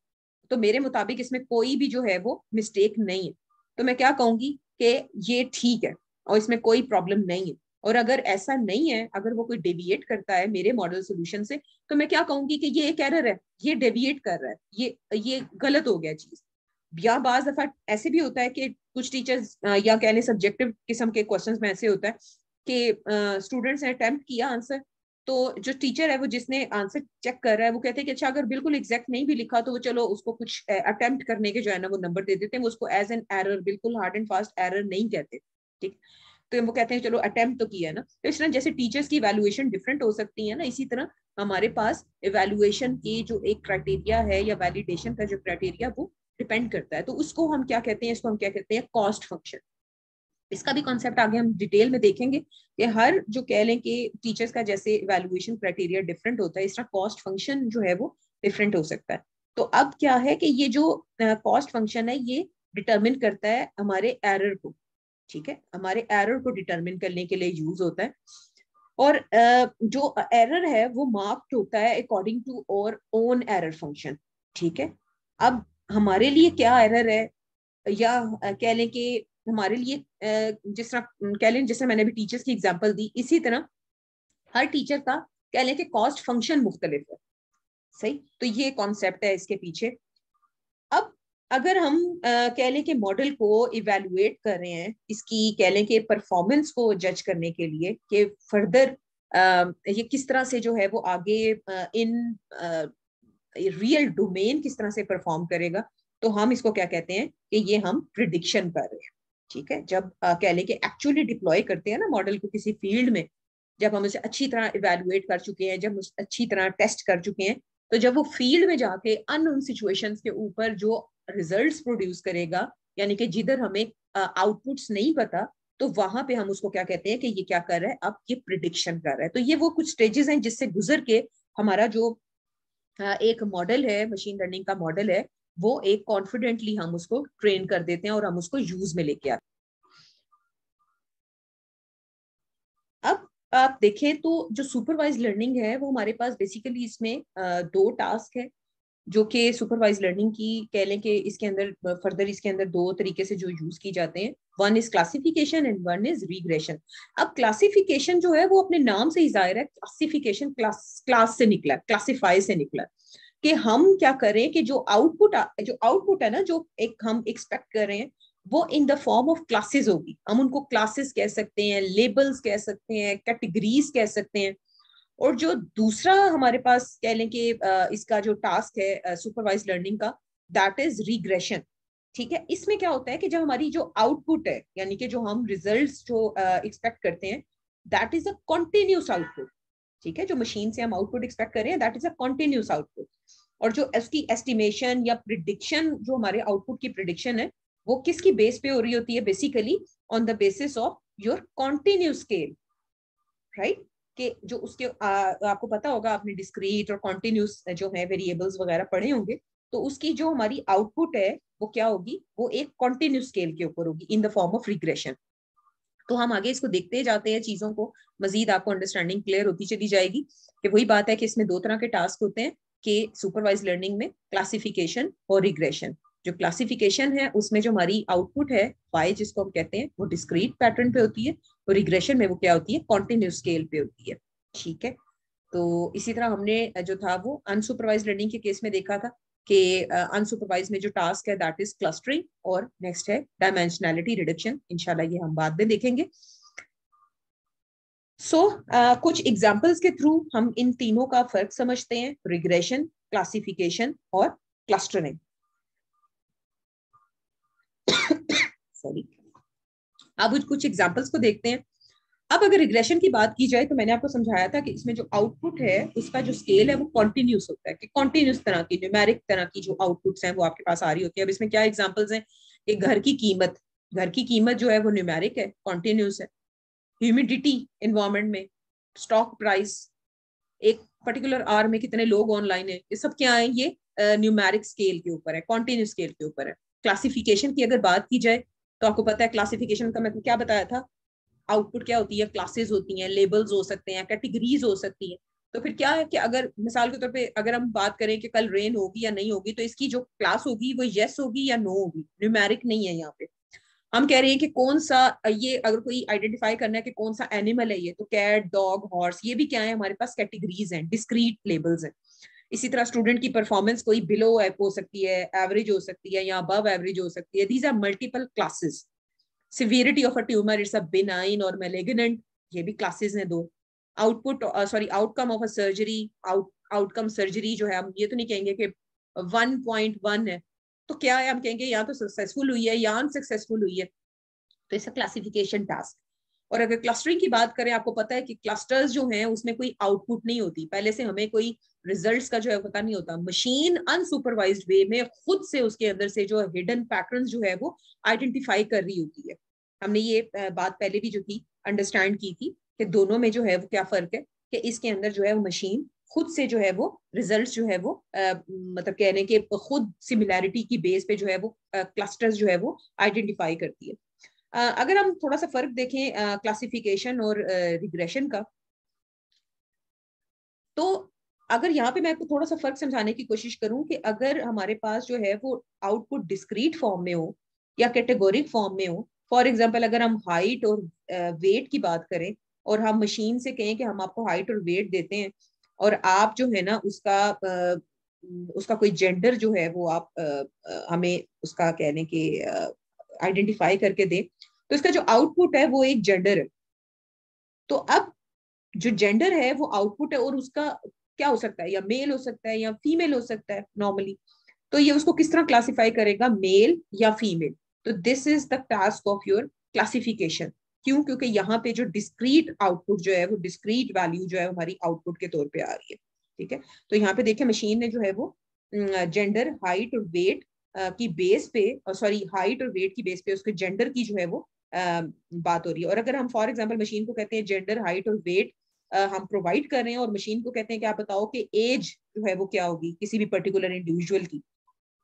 तो मेरे मुताबिक इसमें कोई भी जो है वो मिस्टेक नहीं है, तो मैं क्या कहूंगी कि ये ठीक है और इसमें कोई प्रॉब्लम नहीं है। और अगर ऐसा नहीं है, अगर वो कोई डेविएट करता है मेरे मॉडल सोल्यूशन से, तो मैं क्या कहूंगी कि ये एक एरर है, ये डेविएट कर रहा है, ये गलत हो गया चीज। या बाज दफा ऐसे भी होता है कि कुछ टीचर्स या कह लें सब्जेक्टिव किस्म के क्वेश्चंस में ऐसे होता है कि स्टूडेंट्स ने अटेम्प्ट किया आंसर, तो जो टीचर है वो जिसने आंसर चेक कर रहा है वो कहते हैं कि अच्छा अगर बिल्कुल एग्जैक्ट नहीं भी लिखा तो वो चलो उसको कुछ अटेम्प्ट करने के जो है ना वो नंबर दे देते हैं, वो उसको एज एन एरर, बिल्कुल हार्ड एंड फास्ट एरर नहीं कहते। ठीक, तो वो कहते हैं चलो अटेम्प्ट तो किया है ना। तो इस तरह जैसे टीचर्स की इवैल्यूएशन डिफरेंट हो सकती है ना, इसी तरह हमारे पास इवैल्यूएशन की जो एक क्राइटेरिया है या वैलिडेशन का जो क्राइटेरिया वो डिपेंड करता है। तो उसको हम क्या कहते हैं, इसको हम क्या कहते हैं, कॉस्ट फंक्शन। इसका भी कॉन्सेप्ट आगे हम डिटेल में देखेंगे कि हर जो कह लें कि टीचर्स का जैसे इवैल्यूएशन क्राइटेरिया डिफरेंट होता है, इस तरह कॉस्ट फंक्शन जो है वो डिफरेंट हो सकता है। तो अब क्या है कि ये जो कॉस्ट फंक्शन है ये डिटरमिन करता है हमारे एरर को। ठीक है, हमारे एरर को डिटरमिन करने के लिए यूज होता है। और जो एरर है वो मार्क्ड होता है अकॉर्डिंग टू और ओन एरर फंक्शन। ठीक है, अब हमारे लिए क्या एरर है, या कह लें कि हमारे लिए जिस तरह कह लें, जिस तरह मैंने भी टीचर्स की एग्जांपल दी, इसी तरह हर टीचर का कह लें कि कॉस्ट फंक्शन मुख्तलिफ है। सही, तो ये कॉन्सेप्ट है इसके पीछे। अब अगर हम कह लें कि मॉडल को इवेलुएट कर रहे हैं, इसकी कह लें कि परफॉर्मेंस को जज करने के लिए कि फर्दर ये किस तरह से जो है वो आगे इन रियल डोमेन किस तरह से परफॉर्म करेगा, तो हम इसको क्या कहते हैं कि ये हम प्रिडिक्शन कर रहे हैं। ठीक है, जब कह लें कि एक्चुअली डिप्लॉय करते हैं ना मॉडल को किसी फील्ड में, जब हम उसे अच्छी तरह इवेलुएट कर चुके हैं, जब उसे अच्छी तरह टेस्ट कर चुके हैं, तो जब वो फील्ड में जाके अननोन सिचुएशंस के ऊपर जो रिजल्ट्स प्रोड्यूस करेगा, यानी कि जिधर हमें आउटपुट्स नहीं पता, तो वहां पे हम उसको क्या कहते हैं कि ये क्या कर रहा है, अब ये प्रिडिक्शन कर रहा है। तो ये वो कुछ स्टेजेस हैं जिससे गुजर के हमारा जो एक मॉडल है, मशीन लर्निंग का मॉडल है, वो एक कॉन्फिडेंटली हम उसको ट्रेन कर देते हैं और हम उसको यूज में लेके आते हैं। अब आप देखें तो जो सुपरवाइज लर्निंग है वो हमारे पास बेसिकली इसमें दो टास्क है जो कि सुपरवाइज लर्निंग की कह लें कि इसके अंदर फर्दर इसके अंदर दो तरीके से जो यूज की जाते हैं। One is classification and one is regression. अब क्लासिफिकेशन जो है वो अपने नाम से ही जाहिर है, क्लासिफिकेशन क्लास से निकला, क्लासिफाई से निकला, कि हम क्या करें कि जो आउटपुट है ना, जो एक हम एक्सपेक्ट कर रहे हैं, वो in the form of classes होगी। हम उनको क्लासेस कह सकते हैं, लेबल्स कह सकते हैं, कैटेगरीज कह सकते हैं। और जो दूसरा हमारे पास कह लें कि इसका जो टास्क है सुपरवाइज लर्निंग का, दैट इज रिग्रेशन। ठीक है, इसमें क्या होता है कि जब हमारी जो आउटपुट है, यानी कि जो हम रिजल्ट्स जो एक्सपेक्ट करते हैं, that is a continuous output. ठीक है, जो मशीन से हम आउटपुट एक्सपेक्ट कर रहे हैं, that is a continuous output. और जो उसकी एस्टिमेशन या प्रिडिक्शन, जो हमारे आउटपुट की प्रिडिक्शन है, वो किसकी बेस पे हो रही होती है, basically on the basis of your continuous scale. Right, कि जो उसके आपको पता होगा, आपने डिस्क्रीट और कॉन्टिन्यूस जो है वेरिएबल्स वगैरह पढ़े होंगे, तो उसकी जो हमारी आउटपुट है वो क्या होगी, वो एक कॉन्टिन्यूस स्केल के ऊपर होगी in the form of regression. तो हम आगे इसको देखते जाते हैं, चीजों को मजीद आपको अंडरस्टैंडिंग क्लियर होती चली जाएगी कि वही बात है कि इसमें दो तरह के टास्क होते हैं कि सुपरवाइज लर्निंग में, क्लासिफिकेशन और रिग्रेशन। जो क्लासिफिकेशन है उसमें जो हमारी आउटपुट है वाई जिसको हम कहते हैं, वो डिस्क्रीट पैटर्न पे होती है, और रिग्रेशन में वो क्या होती है, कॉन्टिन्यूस स्केल पे होती है। ठीक है, तो इसी तरह हमने जो था वो अनसुपरवाइज लर्निंग के केस में देखा था कि अनसुपरवाइज में जो टास्क है दैट इज क्लस्टरिंग, और नेक्स्ट है डायमेंशनैलिटी रिडक्शन। इंशाल्लाह ये हम बाद में देखेंगे। कुछ एग्जांपल्स के थ्रू हम इन तीनों का फर्क समझते हैं, रिग्रेशन, क्लासिफिकेशन और क्लस्टरिंग। सॉरी, अब कुछ एग्जांपल्स को देखते हैं। अब अगर रिग्रेशन की बात की जाए तो मैंने आपको समझाया था कि इसमें जो आउटपुट है उसका जो स्केल है वो कॉन्टिन्यूस होता है, कि कॉन्टिन्यूस तरह की न्यूमेरिक तरह की जो आउटपुट्स हैं वो आपके पास आ रही होती है। अब इसमें क्या एग्जांपल्स हैं कि घर की कीमत जो है वो न्यूमेरिक है, कॉन्टिन्यूस है। ह्यूमिडिटी इन्वायरमेंट में, स्टॉक प्राइस, एक पर्टिकुलर आवर में कितने लोग ऑनलाइन है, ये सब क्या है, ये न्यूमेरिक स्केल के ऊपर है, कॉन्टिन्यूस स्केल के ऊपर है। क्लासिफिकेशन की अगर बात की जाए तो आपको पता है क्लासिफिकेशन का मैं क्या बताया था, आउटपुट क्या होती है, क्लासेस होती हैं, लेबल्स हो सकते हैं, कैटेगरीज हो सकती हैं। तो फिर क्या है कि अगर मिसाल के तौर पे अगर हम बात करें कि कल रेन होगी या नहीं होगी, तो इसकी जो क्लास होगी वो यस होगी या नो होगी, न्यूमेरिक नहीं है यहाँ पे। हम कह रहे हैं कि कौन सा, ये अगर कोई आइडेंटिफाई करना है कि कौन सा एनिमल है, ये तो कैट, डॉग, हॉर्स, ये भी क्या है, हमारे पास कैटेगरीज हैं, डिस्क्रीट लेबल्स हैं। इसी तरह स्टूडेंट की परफॉर्मेंस कोई बिलो हो सकती है, एवरेज हो सकती है, या अबव एवरेज हो सकती है। These are multiple classes. Severity of a tumour, it's a benign और मैलिग्नेंट, ये भी क्लासेस हैं दो। Output sorry outcome of a surgery, outcome surgery जो है, हम ये तो नहीं कहेंगे कि 1.1 है तो क्या है, हम कहेंगे या तो सक्सेसफुल हुई है या अनसक्सेसफुल हुई है। तो इसका क्लासिफिकेशन टास्क। और अगर क्लस्टरिंग की बात करें, आपको पता है कि क्लस्टर्स जो हैं उसमें कोई आउटपुट नहीं होती, पहले से हमें कोई रिजल्ट्स का जो है पता नहीं होता। मशीन अनसुपरवाइज्ड वे में खुद से उसके अंदर से जो हिडन पैटर्न्स जो है वो आइडेंटिफाई कर रही होती है। हमने ये बात पहले भी जो थी अंडरस्टैंड की थी कि दोनों में जो है वो क्या फर्क है, कि इसके अंदर जो है वो मशीन खुद से जो है वो रिजल्ट्स जो है वो मतलब कहने के खुद सिमिलैरिटी की बेस पे जो है वो क्लस्टर्स जो है वो आइडेंटिफाई करती है। अगर हम थोड़ा सा फर्क देखें क्लासिफिकेशन और रिग्रेशन का, तो अगर यहाँ पे मैं आपको थोड़ा सा फर्क समझाने की कोशिश करूं कि अगर हमारे पास जो है वो आउटपुट डिस्क्रीट फॉर्म में हो या कैटेगोरिक फॉर्म में हो, फॉर एग्जांपल अगर हम हाइट और वेट की बात करें और हम मशीन से कहें कि हम आपको हाइट और वेट देते हैं, और आप जो है ना उसका कोई जेंडर जो है वो आप हमें उसका कहने के आइडेंटिफाई करके दें, तो इसका जो आउटपुट है वो एक जेंडर है। तो अब जो जेंडर है वो आउटपुट है, और उसका क्या हो सकता है, या मेल हो सकता है या फीमेल हो सकता है नॉर्मली। तो ये उसको किस तरह क्लासिफाई करेगा, मेल या फीमेल। तो this is the task of your classification. क्यों? क्योंकि यहाँ पे जो डिस्क्रीट आउटपुट जो है वो डिस्क्रीट वैल्यू जो है हमारी आउटपुट के तौर पे आ रही है। ठीक है, तो यहाँ पे देखिए मशीन ने जो है वो जेंडर, हाइट और वेट की बेस पे, सॉरी हाइट और वेट की बेस पे उसके जेंडर की जो है वो बात हो रही है। और अगर हम फॉर एग्जाम्पल मशीन को कहते हैं जेंडर, हाइट और वेट हम प्रोवाइड कर रहे हैं, और मशीन को कहते हैं कि आप बताओ कि एज जो है वो क्या होगी किसी भी पर्टिकुलर इंडिविजुअल की,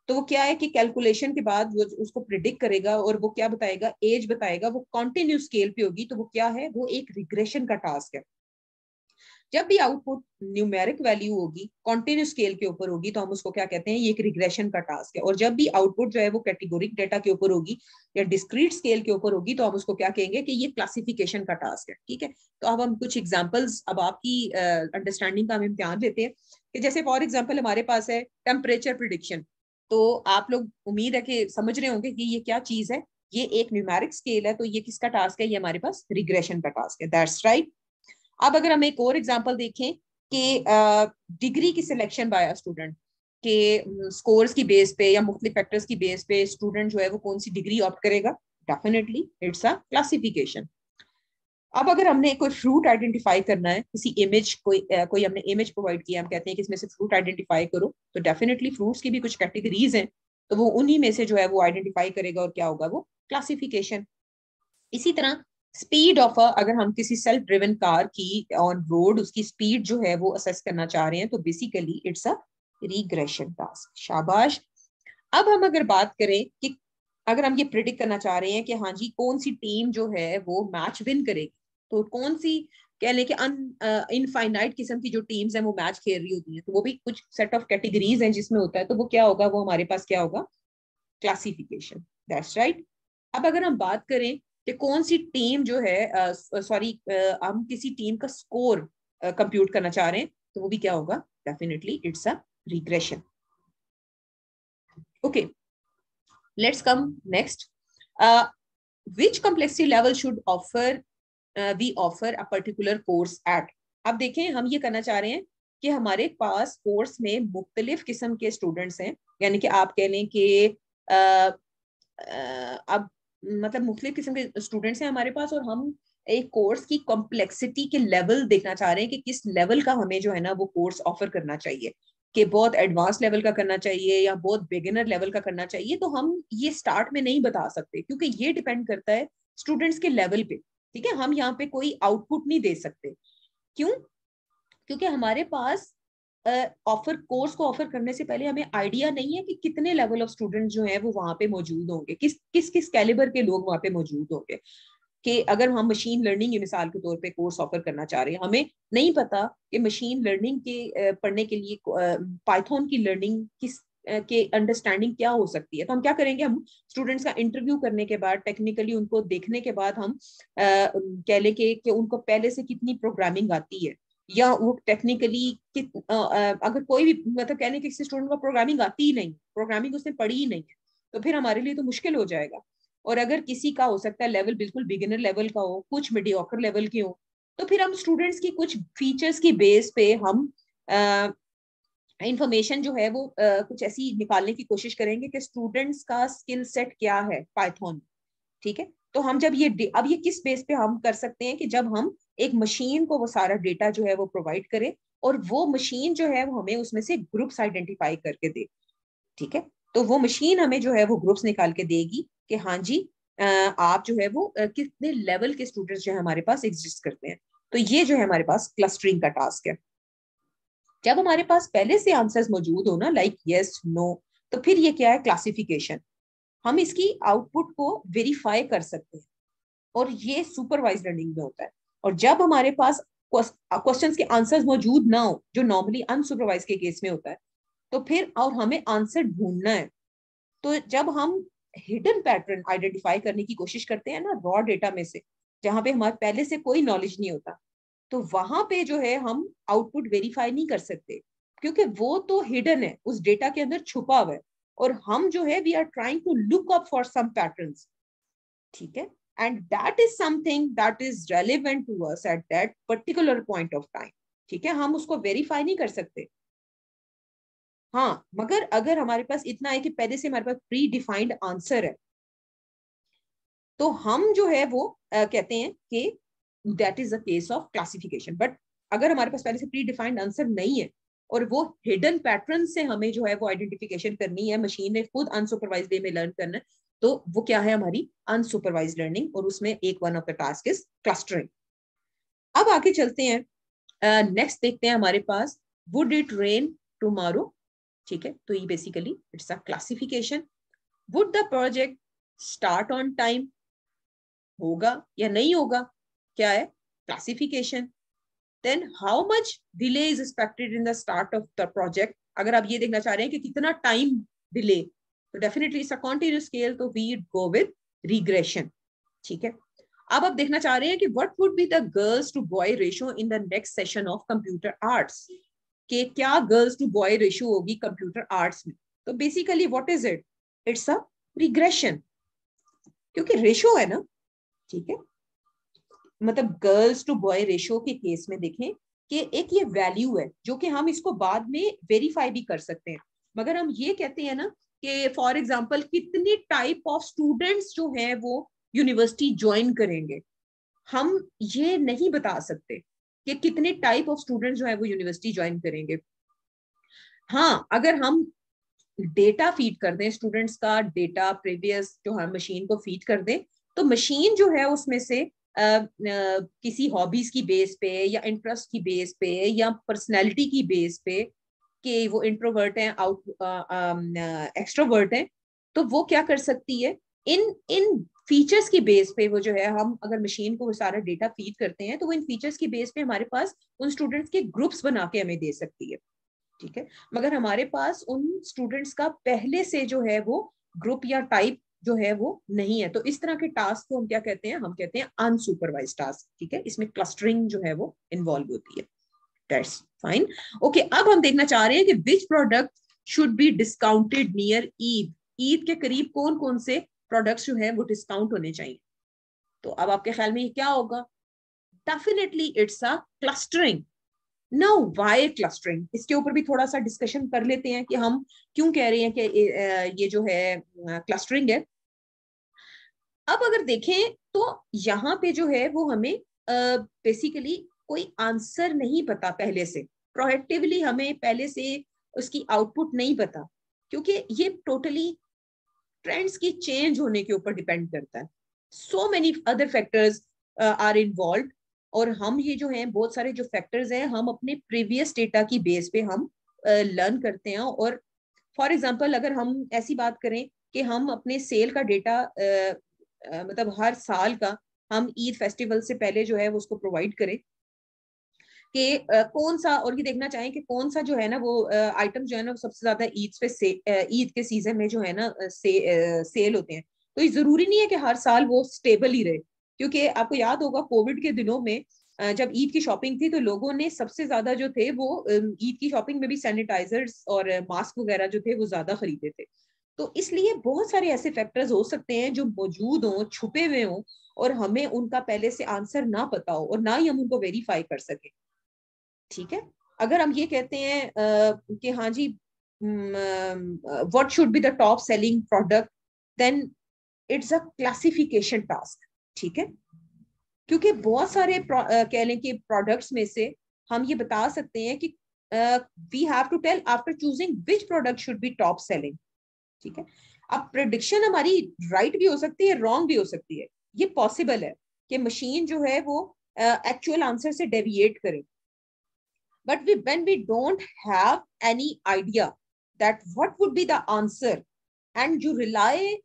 तो वो क्या है कि कैलकुलेशन के बाद वो उसको प्रिडिक्ट करेगा और वो क्या बताएगा, एज बताएगा, वो कॉन्टिन्यूस स्केल पे होगी। तो वो क्या है, वो एक रिग्रेशन का टास्क है। जब भी आउटपुट न्यूमेरिक वैल्यू होगी, कॉन्टिन्यूस स्केल के ऊपर होगी, तो हम उसको क्या कहते हैं, ये एक रिग्रेशन का टास्क है। और जब भी आउटपुट जो है वो कैटेगोरिक डेटा के ऊपर होगी या डिस्क्रीट स्केल के ऊपर होगी, तो हम उसको क्या कहेंगे कि ये क्लासिफिकेशन का टास्क है। ठीक है, तो अब हम कुछ एग्जांपल्स, अब आपकी अंडरस्टैंडिंग का हम इम्तिहान लेते हैं कि जैसे फॉर एग्जाम्पल हमारे पास है टेम्परेचर प्रिडिक्शन। तो आप लोग उम्मीद है कि समझ रहे होंगे कि ये क्या चीज है। ये एक न्यूमेरिक स्केल है, तो ये किसका टास्क है, ये हमारे पास रिग्रेशन का टास्क है। That's right. अब अगर हम एक और एग्जांपल देखें कि डिग्री की सिलेक्शन बाय स्टूडेंट के स्कोर्स की बेस पे या मुख्तलिफ फैक्टर्स की बेस पे स्टूडेंट जो है वो कौन सी डिग्री ऑप्ट करेगा, डेफिनेटली इट्स अ क्लासिफिकेशन। अब अगर हमने कोई फ्रूट आइडेंटिफाई करना है, किसी इमेज कोई हमने इमेज प्रोवाइड किया, हम कहते हैं कि इसमें से फ्रूट आइडेंटिफाई करो, तो डेफिनेटली फ्रूट्स की भी कुछ कैटेगरीज हैं, तो वो उन्हीं में से जो है वो आइडेंटिफाई करेगा, और क्या होगा, वो क्लासिफिकेशन। इसी तरह स्पीड ऑफ अगर हम किसी सेल्फ ड्रिवन कार की ऑन रोड उसकी स्पीड जो है वो असेस करना चाह रहे हैं, तो basically it's a regression task. शाबाश। अब हम अगर बात करें कि अगर हम ये प्रिडिक्ट करना चाह रहे हैं कि हाँ जी कौन सी टीम जो है वो मैच विन करेगी, तो कौन सी कह लें कि इनफाइनाइट किस्म की जो टीम्स हैं वो मैच खेल रही होती हैं, तो वो भी कुछ सेट ऑफ कैटेगरीज हैं जिसमें होता है, तो वो क्या होगा, वो हमारे पास क्या होगा, क्लासिफिकेशन। That's right. अब अगर हम बात करें कि कौन सी टीम जो है सॉरी हम किसी टीम का स्कोर कंप्यूट करना चाह रहे हैं, तो वो भी क्या होगा, definitely it's a regression. Okay, let's come next. which complexity level should offer we offer a particular course at। अब देखें हम ये करना चाह रहे हैं कि हमारे पास कोर्स में मुख्तलिफ किस्म के स्टूडेंट्स हैं, यानी कि आप कह लें कि अब मतलब मुख्तलिफ किस्म के स्टूडेंट्स हैं हमारे पास, और हम एक कोर्स की कॉम्प्लेक्सिटी के लेवल देखना चाह रहे हैं कि किस लेवल का हमें जो है ना वो कोर्स ऑफर करना चाहिए, कि बहुत एडवांस लेवल का करना चाहिए या बहुत बिगिनर लेवल का करना चाहिए। तो हम ये स्टार्ट में नहीं बता सकते, क्योंकि ये डिपेंड करता है स्टूडेंट्स के लेवल पे। ठीक है, हम यहाँ पे कोई आउटपुट नहीं दे सकते। क्यों? क्योंकि हमारे पास ऑफर कोर्स को ऑफर करने से पहले हमें आइडिया नहीं है कि कितने लेवल ऑफ स्टूडेंट जो है वो वहां पे मौजूद होंगे, किस किस किस कैलिबर के लोग वहां पे मौजूद होंगे। कि अगर हम मशीन लर्निंग की मिसाल के तौर पे कोर्स ऑफर करना चाह रहे हैं, हमें नहीं पता कि मशीन लर्निंग के पढ़ने के लिए पाइथन की लर्निंग किस के अंडरस्टैंडिंग क्या हो सकती है। तो हम क्या करेंगे, हम स्टूडेंट्स का इंटरव्यू करने के बाद, टेक्निकली उनको देखने के बाद हम कह लें कि उनको पहले से कितनी प्रोग्रामिंग आती है, या वो टेक्निकली अगर कोई भी मतलब कह लें कि किसी स्टूडेंट को प्रोग्रामिंग आती ही नहीं, प्रोग्रामिंग उसने पढ़ी ही नहीं है, तो फिर हमारे लिए तो मुश्किल हो जाएगा। और अगर किसी का हो सकता है लेवल बिल्कुल बिगिनर लेवल का हो, कुछ मीडियोकर लेवल के हो, तो फिर हम स्टूडेंट्स की कुछ फीचर्स की बेस पे हम इंफॉर्मेशन जो है वो कुछ ऐसी निकालने की कोशिश करेंगे कि स्टूडेंट्स का स्किल सेट क्या है पाइथन। ठीक है, तो हम जब ये किस बेस पे हम कर सकते हैं कि जब हम एक मशीन को वो सारा डेटा जो है वो प्रोवाइड करें, और वो मशीन जो है वो हमें उसमें से ग्रुप्स आइडेंटिफाई करके दे। ठीक है, तो वो मशीन हमें जो है वो ग्रुप्स निकाल के देगी कि हाँ जी आप जो है वो कितने लेवल के स्टूडेंट्स जो है हमारे पास एग्जिस्ट करते हैं। तो ये जो है हमारे पास क्लस्टरिंग का टास्क है। जब हमारे पास पहले से आंसर्स मौजूद हो ना, लाइक यस नो, तो फिर ये क्या है, क्लासिफिकेशन। हम इसकी आउटपुट को वेरीफाई कर सकते हैं, और ये सुपरवाइज लर्निंग में होता है। और जब हमारे पास क्वेश्चंस के आंसर्स मौजूद ना हो, जो नॉर्मली अनसुपरवाइज के केस में होता है, तो फिर और हमें आंसर ढूंढना है, तो जब हम हिडन पैटर्न आइडेंटिफाई करने की कोशिश करते हैं ना रॉ डेटा में से, जहां पे हमारे पहले से कोई नॉलेज नहीं होता, तो वहां पे जो है हम आउटपुट वेरीफाई नहीं कर सकते, क्योंकि वो तो हिडन है, उस डेटा के अंदर छुपा हुआ है, और हम जो है we are trying to look up for some patterns. ठीक है, and that is something that is relevant to us at that particular point of time. ठीक है, हम उसको वेरीफाई नहीं कर सकते। हाँ, मगर अगर हमारे पास इतना है कि पहले से हमारे पास प्री डिफाइंड आंसर है, तो हम जो है वो कहते हैं कि that is a case of classification. But अगर हमारे पास पहले से प्री डिफाइंड आंसर नहीं है, और वो हिडन पैटर्न से हमें जो है वो आइडेंटिफिकेशन करनी है, मशीन ने खुद अनसुपरवाइज वे में लर्न करना है, तो वो क्या है, हमारी अनसुपरवाइज लर्निंग, और उसमें एक one of the task is clustering. अब आगे चलते हैं, नेक्स्ट देखते हैं हमारे पास, वुड इट रेन टुमारो। ठीक है, तो ये basically it's a classification. Would the project start on time, होगा या नहीं होगा, क्या है, classification. Then how much delay is expected in the start of the project. अगर आप ये देखना चाह रहे हैं कि कितना टाइम डिले, तो definitely it's a continuous scale, तो वी गो विद रिग्रेशन। ठीक है, अब आप देखना चाह रहे हैं कि what would be the girls to boy ratio in the next session of computer arts, कि क्या गर्ल्स टू बॉय रेशियो होगी कंप्यूटर आर्ट्स में। तो basically what is it, it's a regression, क्योंकि रेशियो है ना। ठीक है, मतलब गर्ल्स टू बॉय रेशियो के केस में देखें कि एक ये वैल्यू है जो कि हम इसको बाद में वेरीफाई भी कर सकते हैं, मगर हम ये कहते हैं ना कि फॉर एग्जांपल कितनी टाइप ऑफ स्टूडेंट्स जो हैं वो यूनिवर्सिटी ज्वाइन करेंगे, हम ये नहीं बता सकते कि कितने टाइप ऑफ स्टूडेंट्स जो है वो यूनिवर्सिटी ज्वाइन करेंगे। हाँ, अगर हम डेटा फीड कर दें, स्टूडेंट्स का डेटा प्रीवियस जो हम मशीन को फीड कर दें, तो मशीन जो है उसमें से किसी हॉबीज की बेस पे, या इंटरेस्ट की बेस पे, या पर्सनैलिटी की बेस पे, कि वो इंट्रोवर्ट हैं, आउट एक्सट्रोवर्ट हैं, तो वो क्या कर सकती है, इन इन फीचर्स की बेस पे, वो जो है हम अगर मशीन को वो सारा डेटा फीड करते हैं, तो वो इन फीचर्स की बेस पे हमारे पास उन स्टूडेंट्स के ग्रुप्स बना के हमें दे सकती है। ठीक है, मगर हमारे पास उन स्टूडेंट्स का पहले से जो है वो ग्रुप या टाइप जो है वो नहीं है, तो इस तरह के टास्क को हम क्या कहते हैं, हम कहते हैं अनसुपरवाइज टास्क। ठीक है, इसमें क्लस्टरिंग जो है वो इन्वॉल्व होती है। That's fine. ओके, अब हम देखना चाह रहे हैं कि विच product should B discounted near Eid. Eid के करीब कौन कौन से प्रोडक्ट्स जो है वो डिस्काउंट होने चाहिए। तो अब आपके ख्याल में ये क्या होगा, definitely it's a clustering. Now why clustering, इसके ऊपर भी थोड़ा सा डिस्कशन कर लेते हैं कि हम क्यों कह रहे हैं कि ये जो है क्लस्टरिंग है। अब अगर देखें तो यहाँ पे जो है वो हमें बेसिकली कोई आंसर नहीं पता पहले से, प्रोएक्टिवली हमें पहले से उसकी आउटपुट नहीं पता, क्योंकि ये टोटली ट्रेंड्स की चेंज होने के ऊपर डिपेंड करता है। So many other factors are involve, और हम ये जो हैं बहुत सारे जो फैक्टर्स हैं हम अपने प्रीवियस डेटा की बेस पे हम लर्न करते हैं। और फॉर एग्जांपल अगर हम ऐसी बात करें कि हम अपने सेल का डेटा मतलब हर साल का हम ईद फेस्टिवल से पहले जो है वो उसको प्रोवाइड करें, कि कौन सा, और ये देखना चाहें कि कौन सा जो है ना वो आइटम जो है ना सबसे ज्यादा ईद के सीजन में जो है ना सेल होते हैं। तो ये जरूरी नहीं है कि हर साल वो स्टेबल ही रहे, क्योंकि आपको याद होगा कोविड के दिनों में जब ईद की शॉपिंग थी तो लोगों ने सबसे ज्यादा जो थे वो ईद की शॉपिंग में भी सैनिटाइजर्स और मास्क वगैरह जो थे वो ज्यादा खरीदे थे। तो इसलिए बहुत सारे ऐसे फैक्टर्स हो सकते हैं जो मौजूद हों, छुपे हुए हों, और हमें उनका पहले से आंसर ना पता हो और ना ही हम उनको वेरीफाई कर सके। ठीक है, अगर हम ये कहते हैं कि हाँ जी what should be the top selling product, then it's a classification task. ठीक है, क्योंकि बहुत सारे कह लें कि प्रोडक्ट्स में से हम ये बता सकते हैं कि we have to tell after choosing which product should be top selling. ठीक है, अब प्रिडिक्शन हमारी राइट भी हो सकती है, रॉन्ग भी हो सकती है। ये पॉसिबल है कि मशीन जो है वो एक्चुअल आंसर से डेविएट करे, but when we don't have any idea that what would be the answer, and you rely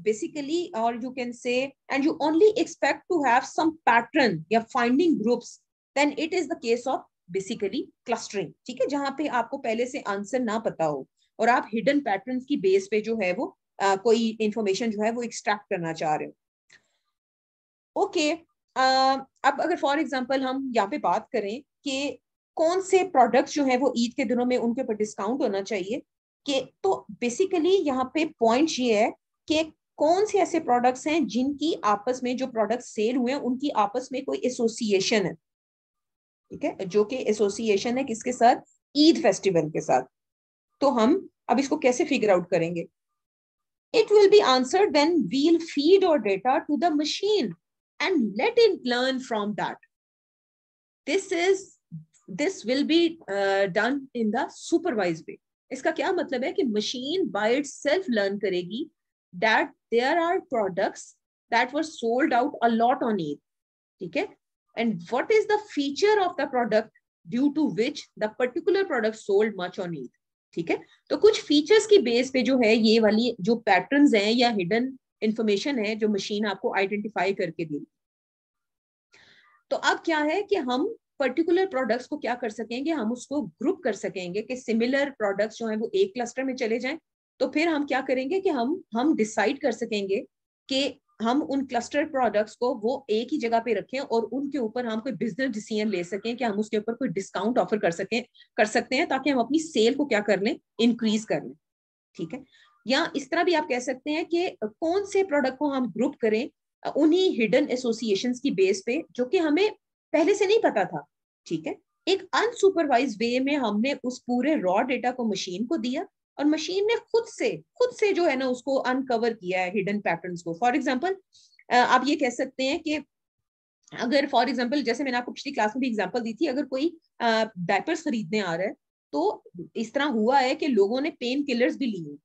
basically, or you can say, and you only expect to have some pattern या finding groups, then it is the case of basically clustering। ठीक है, जहां पे आपको पहले से answer ना पता हो और आप हिडन पैटर्न्स की बेस पे जो है वो कोई इंफॉर्मेशन जो है वो एक्सट्रैक्ट करना चाह रहे हो। ओके, अब अगर फॉर एग्जांपल हम यहाँ पे बात करें कि कौन से प्रोडक्ट्स जो है वो ईद के दिनों में उनके ऊपर डिस्काउंट होना चाहिए, कि तो बेसिकली यहाँ पे पॉइंट ये है कि कौन से ऐसे प्रोडक्ट्स हैं जिनकी आपस में, जो प्रोडक्ट्स सेल हुए हैं उनकी आपस में कोई एसोसिएशन है। ठीक है, जो कि एसोसिएशन है किसके साथ? ईद फेस्टिवल के साथ। तो हम अब इसको कैसे फिगर आउट करेंगे? It will be answered when we'll feed our data to the machine and let it learn from that. This will be done in the supervised way। इसका क्या मतलब है कि मशीन by itself learn करेगी that there are products that were sold out a lot on Eid। ठीक है, and what is the feature of the product due to which the particular product sold much on Eid। ठीक है, तो कुछ features की base पे जो है ये वाली जो पैटर्न्स हैं या हिडन इंफॉर्मेशन है जो मशीन आपको आइडेंटिफाई करके देगी। तो अब क्या है कि हम पर्टिकुलर प्रोडक्ट्स को क्या कर सकेंगे, हम उसको ग्रुप कर सकेंगे कि सिमिलर प्रोडक्ट्स जो है वो एक क्लस्टर में चले जाएं। तो फिर हम क्या करेंगे कि हम डिसाइड कर सकेंगे कि हम उन क्लस्टर प्रोडक्ट्स को वो एक ही जगह पे रखें और उनके ऊपर हम कोई बिजनेस डिसीजन ले सकें कि हम उसके ऊपर कोई डिस्काउंट ऑफर कर सकते हैं, ताकि हम अपनी सेल को क्या कर लें, इंक्रीज कर लें। ठीक है, या इस तरह भी आप कह सकते हैं कि कौन से प्रोडक्ट को हम ग्रुप करें उन्हीं हिडन एसोसिएशंस की बेस पे जो कि हमें पहले से नहीं पता था। ठीक है, एक अनसुपरवाइज वे में हमने उस पूरे रॉ डेटा को मशीन को दिया और मशीन ने खुद से जो है ना उसको अनकवर किया है हिडन पैटर्न्स को। फॉर एग्जांपल आप ये कह सकते हैं कि अगर फॉर एग्जांपल जैसे मैंने आपको पिछली क्लास में भी एग्जांपल दी थी, अगर कोई डायपर्स खरीदने आ रहा है तो इस तरह हुआ है कि लोगों ने पेन किलर्स भी लिए।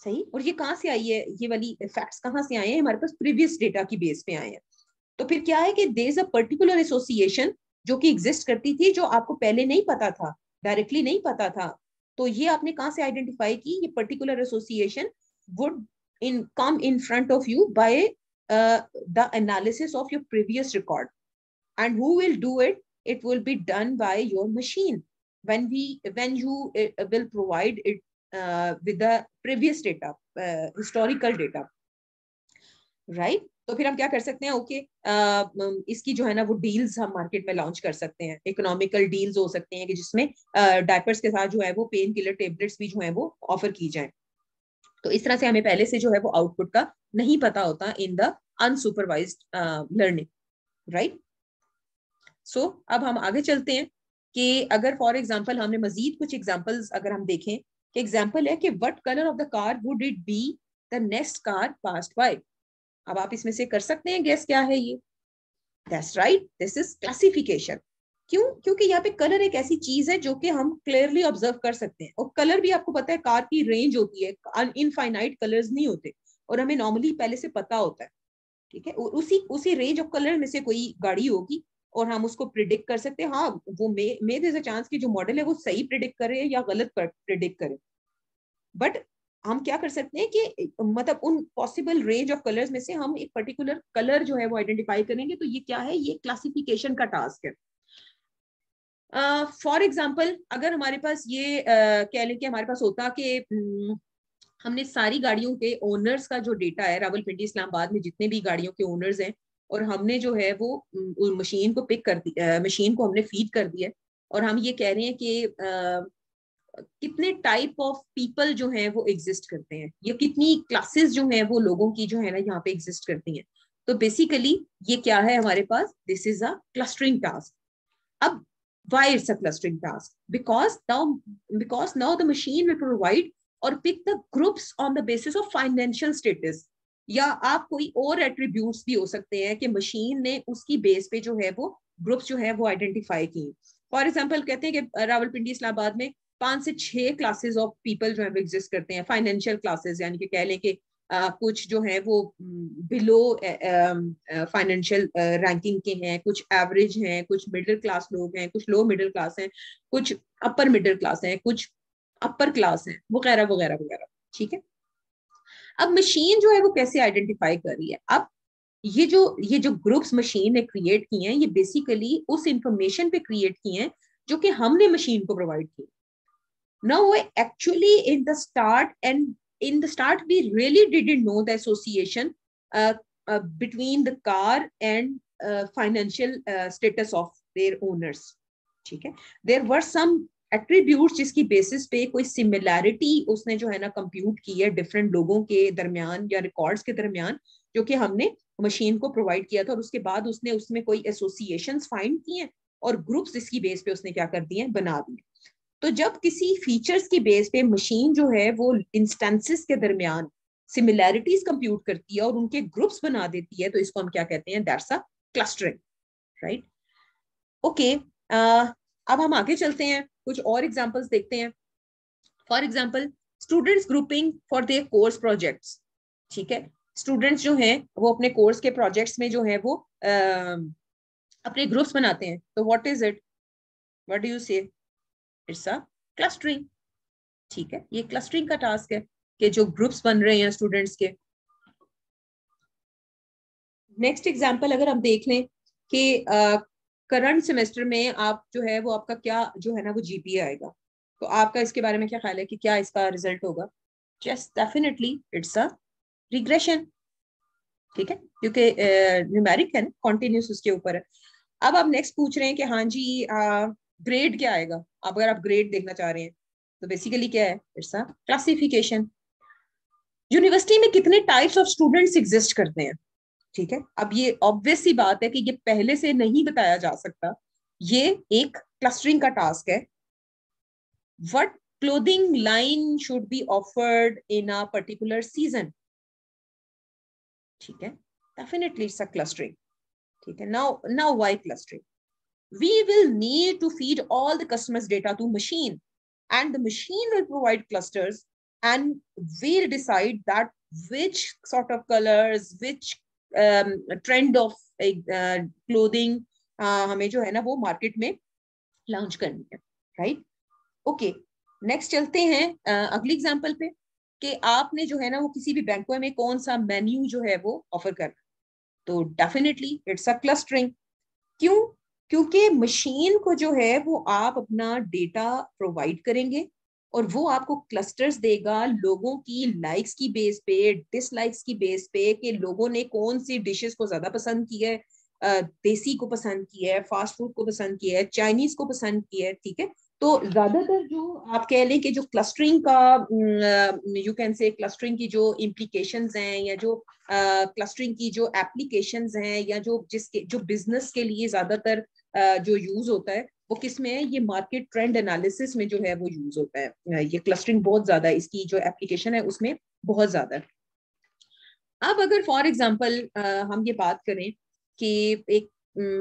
सही, और ये कहाँ से आई है, ये वाली फैक्ट्स कहाँ से आए हैं? हमारे पास प्रीवियस डेटा की बेस पे आए हैं। तो फिर क्या है कि there is a particular association जो कि एग्जिस्ट करती थी, जो आपको पहले नहीं पता था, डायरेक्टली नहीं पता था। तो ये आपने कहाँ से आइडेंटिफाई की? ये particular association would in come in front of you by the analysis of your previous record, and who will do it? It will be done by your machine when you will provide it with the previous data, historical data, right? तो फिर हम क्या कर सकते हैं? Okay, इसकी जो है ना वो डील्स हम मार्केट में लॉन्च कर सकते हैं। इकोनॉमिकल डील्स हो सकते हैं कि जिसमें डायपर्स के साथ जो है वो पेन किलर टेबलेट्स भी जो है वो ऑफर की जाए। तो इस तरह से हमें पहले से जो है वो आउटपुट का नहीं पता होता in the unsupervised learning, right? So अब हम आगे चलते हैं कि अगर फॉर एग्जांपल हमने मजीद कुछ एग्जांपल्स अगर हम देखें कि एग्जांपल है कि what colour of the car would it be the next car passed by. अब आप इसमें से कर सकते हैं गेस क्या है ये? That's right, this is classification. क्यों? क्योंकि यहाँ पे कलर एक ऐसी चीज है जो कि हम क्लियरली ऑब्जर्व कर सकते हैं, और कलर भी आपको पता है कार की रेंज होती है, इनफाइनाइट कलर्स नहीं होते, और हमें नॉर्मली पहले से पता होता है। ठीक है, उसी रेंज ऑफ कलर में से कोई गाड़ी होगी और हम उसको प्रिडिक्ट कर सकते हैं। हाँ, वो मे देयर इज अ चांस कि जो मॉडल है वो सही प्रिडिक्ट करे या गलत प्रिडिक्ट करे, बट हम क्या कर सकते हैं कि मतलब उन पॉसिबल रेंज ऑफ कलर्स में से हम एक पर्टिकुलर कलर जो है वो आइडेंटिफाई करेंगे। तो ये क्या है? ये क्लासिफिकेशन का टास्क है। फॉर एग्जाम्पल अगर हमारे पास ये कह लें कि हमारे पास होता कि हमने सारी गाड़ियों के ओनर्स का जो डेटा है रावलपिंडी इस्लामाबाद में जितने भी गाड़ियों के ओनर्स हैं, और हमने जो है वो मशीन को पिक कर दी, मशीन को हमने फीड कर दिया, और हम ये कह रहे हैं कि कितने टाइप ऑफ पीपल जो हैं वो एग्जिस्ट करते हैं, या कितनी क्लासेस जो हैं वो लोगों की जो है ना यहाँ पे एग्जिस्ट करती हैं। तो बेसिकली ये क्या है हमारे पास, this is a clustering task. अब why it's a clustering task? Because now the machine will provide or pick the groups on the basis of financial status, या आप कोई और एट्रीब्यूट्स भी हो सकते हैं कि मशीन ने उसकी बेस पे जो है वो ग्रुप्स जो है वो आइडेंटिफाई की। फॉर एग्जांपल कहते हैं कि रावलपिंडी इस्लामाबाद में 5 से 6 क्लासेस ऑफ पीपल जो है वो एग्जिस्ट करते हैं। फाइनेंशियल क्लासेस यानी कि कह लें कि कुछ जो है वो बिलो फाइनेंशियल रैंकिंग के हैं, कुछ एवरेज हैं, कुछ मिडिल क्लास लोग हैं, कुछ लो मिडिल क्लास हैं, कुछ अपर मिडिल क्लास हैं, कुछ अपर क्लास हैं, वगैरह वगैरह वगैरह। ठीक है, अब मशीन जो है वो कैसे आइडेंटिफाई कर रही है? अब ये जो ग्रुप्स मशीन ने क्रिएट किए हैं, ये बेसिकली उस इंफॉर्मेशन पे क्रिएट किए हैं जो कि हमने मशीन को प्रोवाइड की। Now actually in the start we really didn't know the association between the car and financial status of their owners. ठीक है, there were some attributes जिसकी बेसिस पे कोई सिमिलैरिटी उसने जो है ना कंप्यूट की है डिफरेंट लोगों के दरमियान या रिकॉर्ड्स के दरमियान, जो कि हमने मशीन को प्रोवाइड किया था, और उसके बाद उसने उसमें कोई एसोसिएशंस फाइंड किए और ग्रुप्स इसकी बेस पे उसने क्या कर दिए, बना दिए। तो जब किसी फीचर्स की बेस पे मशीन जो है वो इंस्टेंसेस के दरमियान सिमिलैरिटीज कंप्यूट करती है और उनके ग्रुप्स बना देती है, तो इसको हम क्या कहते हैं, that's a clustering, right? Okay, अब हम आगे चलते हैं, कुछ और एग्जांपल्स देखते हैं। For example students grouping for their course projects. ठीक है, स्टूडेंट्स जो हैं वो अपने कोर्स के प्रोजेक्ट्स में जो है वो अपने ग्रुप्स बनाते हैं। तो what is it, what do you say? It's a clustering. ठीक है, ये क्लस्टरिंग का टास्क है कि जो ग्रुप्स बन रहे हैं स्टूडेंट्स के। नेक्स्ट एग्जांपल अगर हम देख लें कि करंट सेमेस्टर में आप जो है वो आपका क्या जो है ना वो जीपीए आएगा, तो आपका इसके बारे में क्या ख्याल है कि क्या इसका रिजल्ट होगा? Yes, definitely it's a regression. ठीक है, क्योंकि न्यूमेरिक है ना, कॉन्टिन्यूस उसके ऊपर है। अब आप नेक्स्ट पूछ रहे हैं कि हाँ जी ग्रेड क्या आएगा? अब अगर आप ग्रेड देखना चाह रहे हैं तो बेसिकली क्या है, इट्स अ क्लासिफिकेशन। यूनिवर्सिटी में कितने टाइप्स ऑफ स्टूडेंट्स एग्जिस्ट करते हैं? ठीक है, अब ये ऑब्वियस सी बात है कि ये पहले से नहीं बताया जा सकता, ये एक क्लस्टरिंग का टास्क है। What clothing line should be offered in a particular season? ठीक है, डेफिनेटली इट्स अ क्लस्टरिंग। ठीक है, now why clustering? We will need to feed all the customers' data to machine, and the machine will provide clusters, and we'll decide that which sort of colors, which trend of clothing हमें जो है ना वो market में launch करनी है, right? Okay, next चलते हैं अगली एग्जांपल पे कि आपने जो है ना वो किसी भी बैंक में कौन सा मेन्यू जो है वो ऑफर करना, तो डेफिनेटली इट्स अ क्लस्टरिंग। क्यों? क्योंकि मशीन को जो है वो आप अपना डेटा प्रोवाइड करेंगे और वो आपको क्लस्टर्स देगा लोगों की लाइक्स की बेस पे, डिसलाइक्स की बेस पे, कि लोगों ने कौन सी डिशेस को ज्यादा पसंद की है, देसी को पसंद किया है, फास्ट फूड को पसंद किया है, चाइनीज को पसंद किया है। ठीक है, तो ज्यादातर जो आप कह लें कि जो क्लस्टरिंग का यू कैन से क्लस्टरिंग की जो इम्प्लीकेशंस हैं या जो क्लस्टरिंग की जो एप्लीकेशंस हैं या जो जिसके जो बिजनेस के लिए ज्यादातर जो यूज होता है वो किस में है, ये मार्केट ट्रेंड एनालिसिस में जो है वो यूज होता है। ये क्लस्टरिंग बहुत ज्यादा है, इसकी जो एप्लीकेशन है उसमें बहुत ज्यादा है। अब अगर फॉर एग्जांपल हम ये बात करें कि एक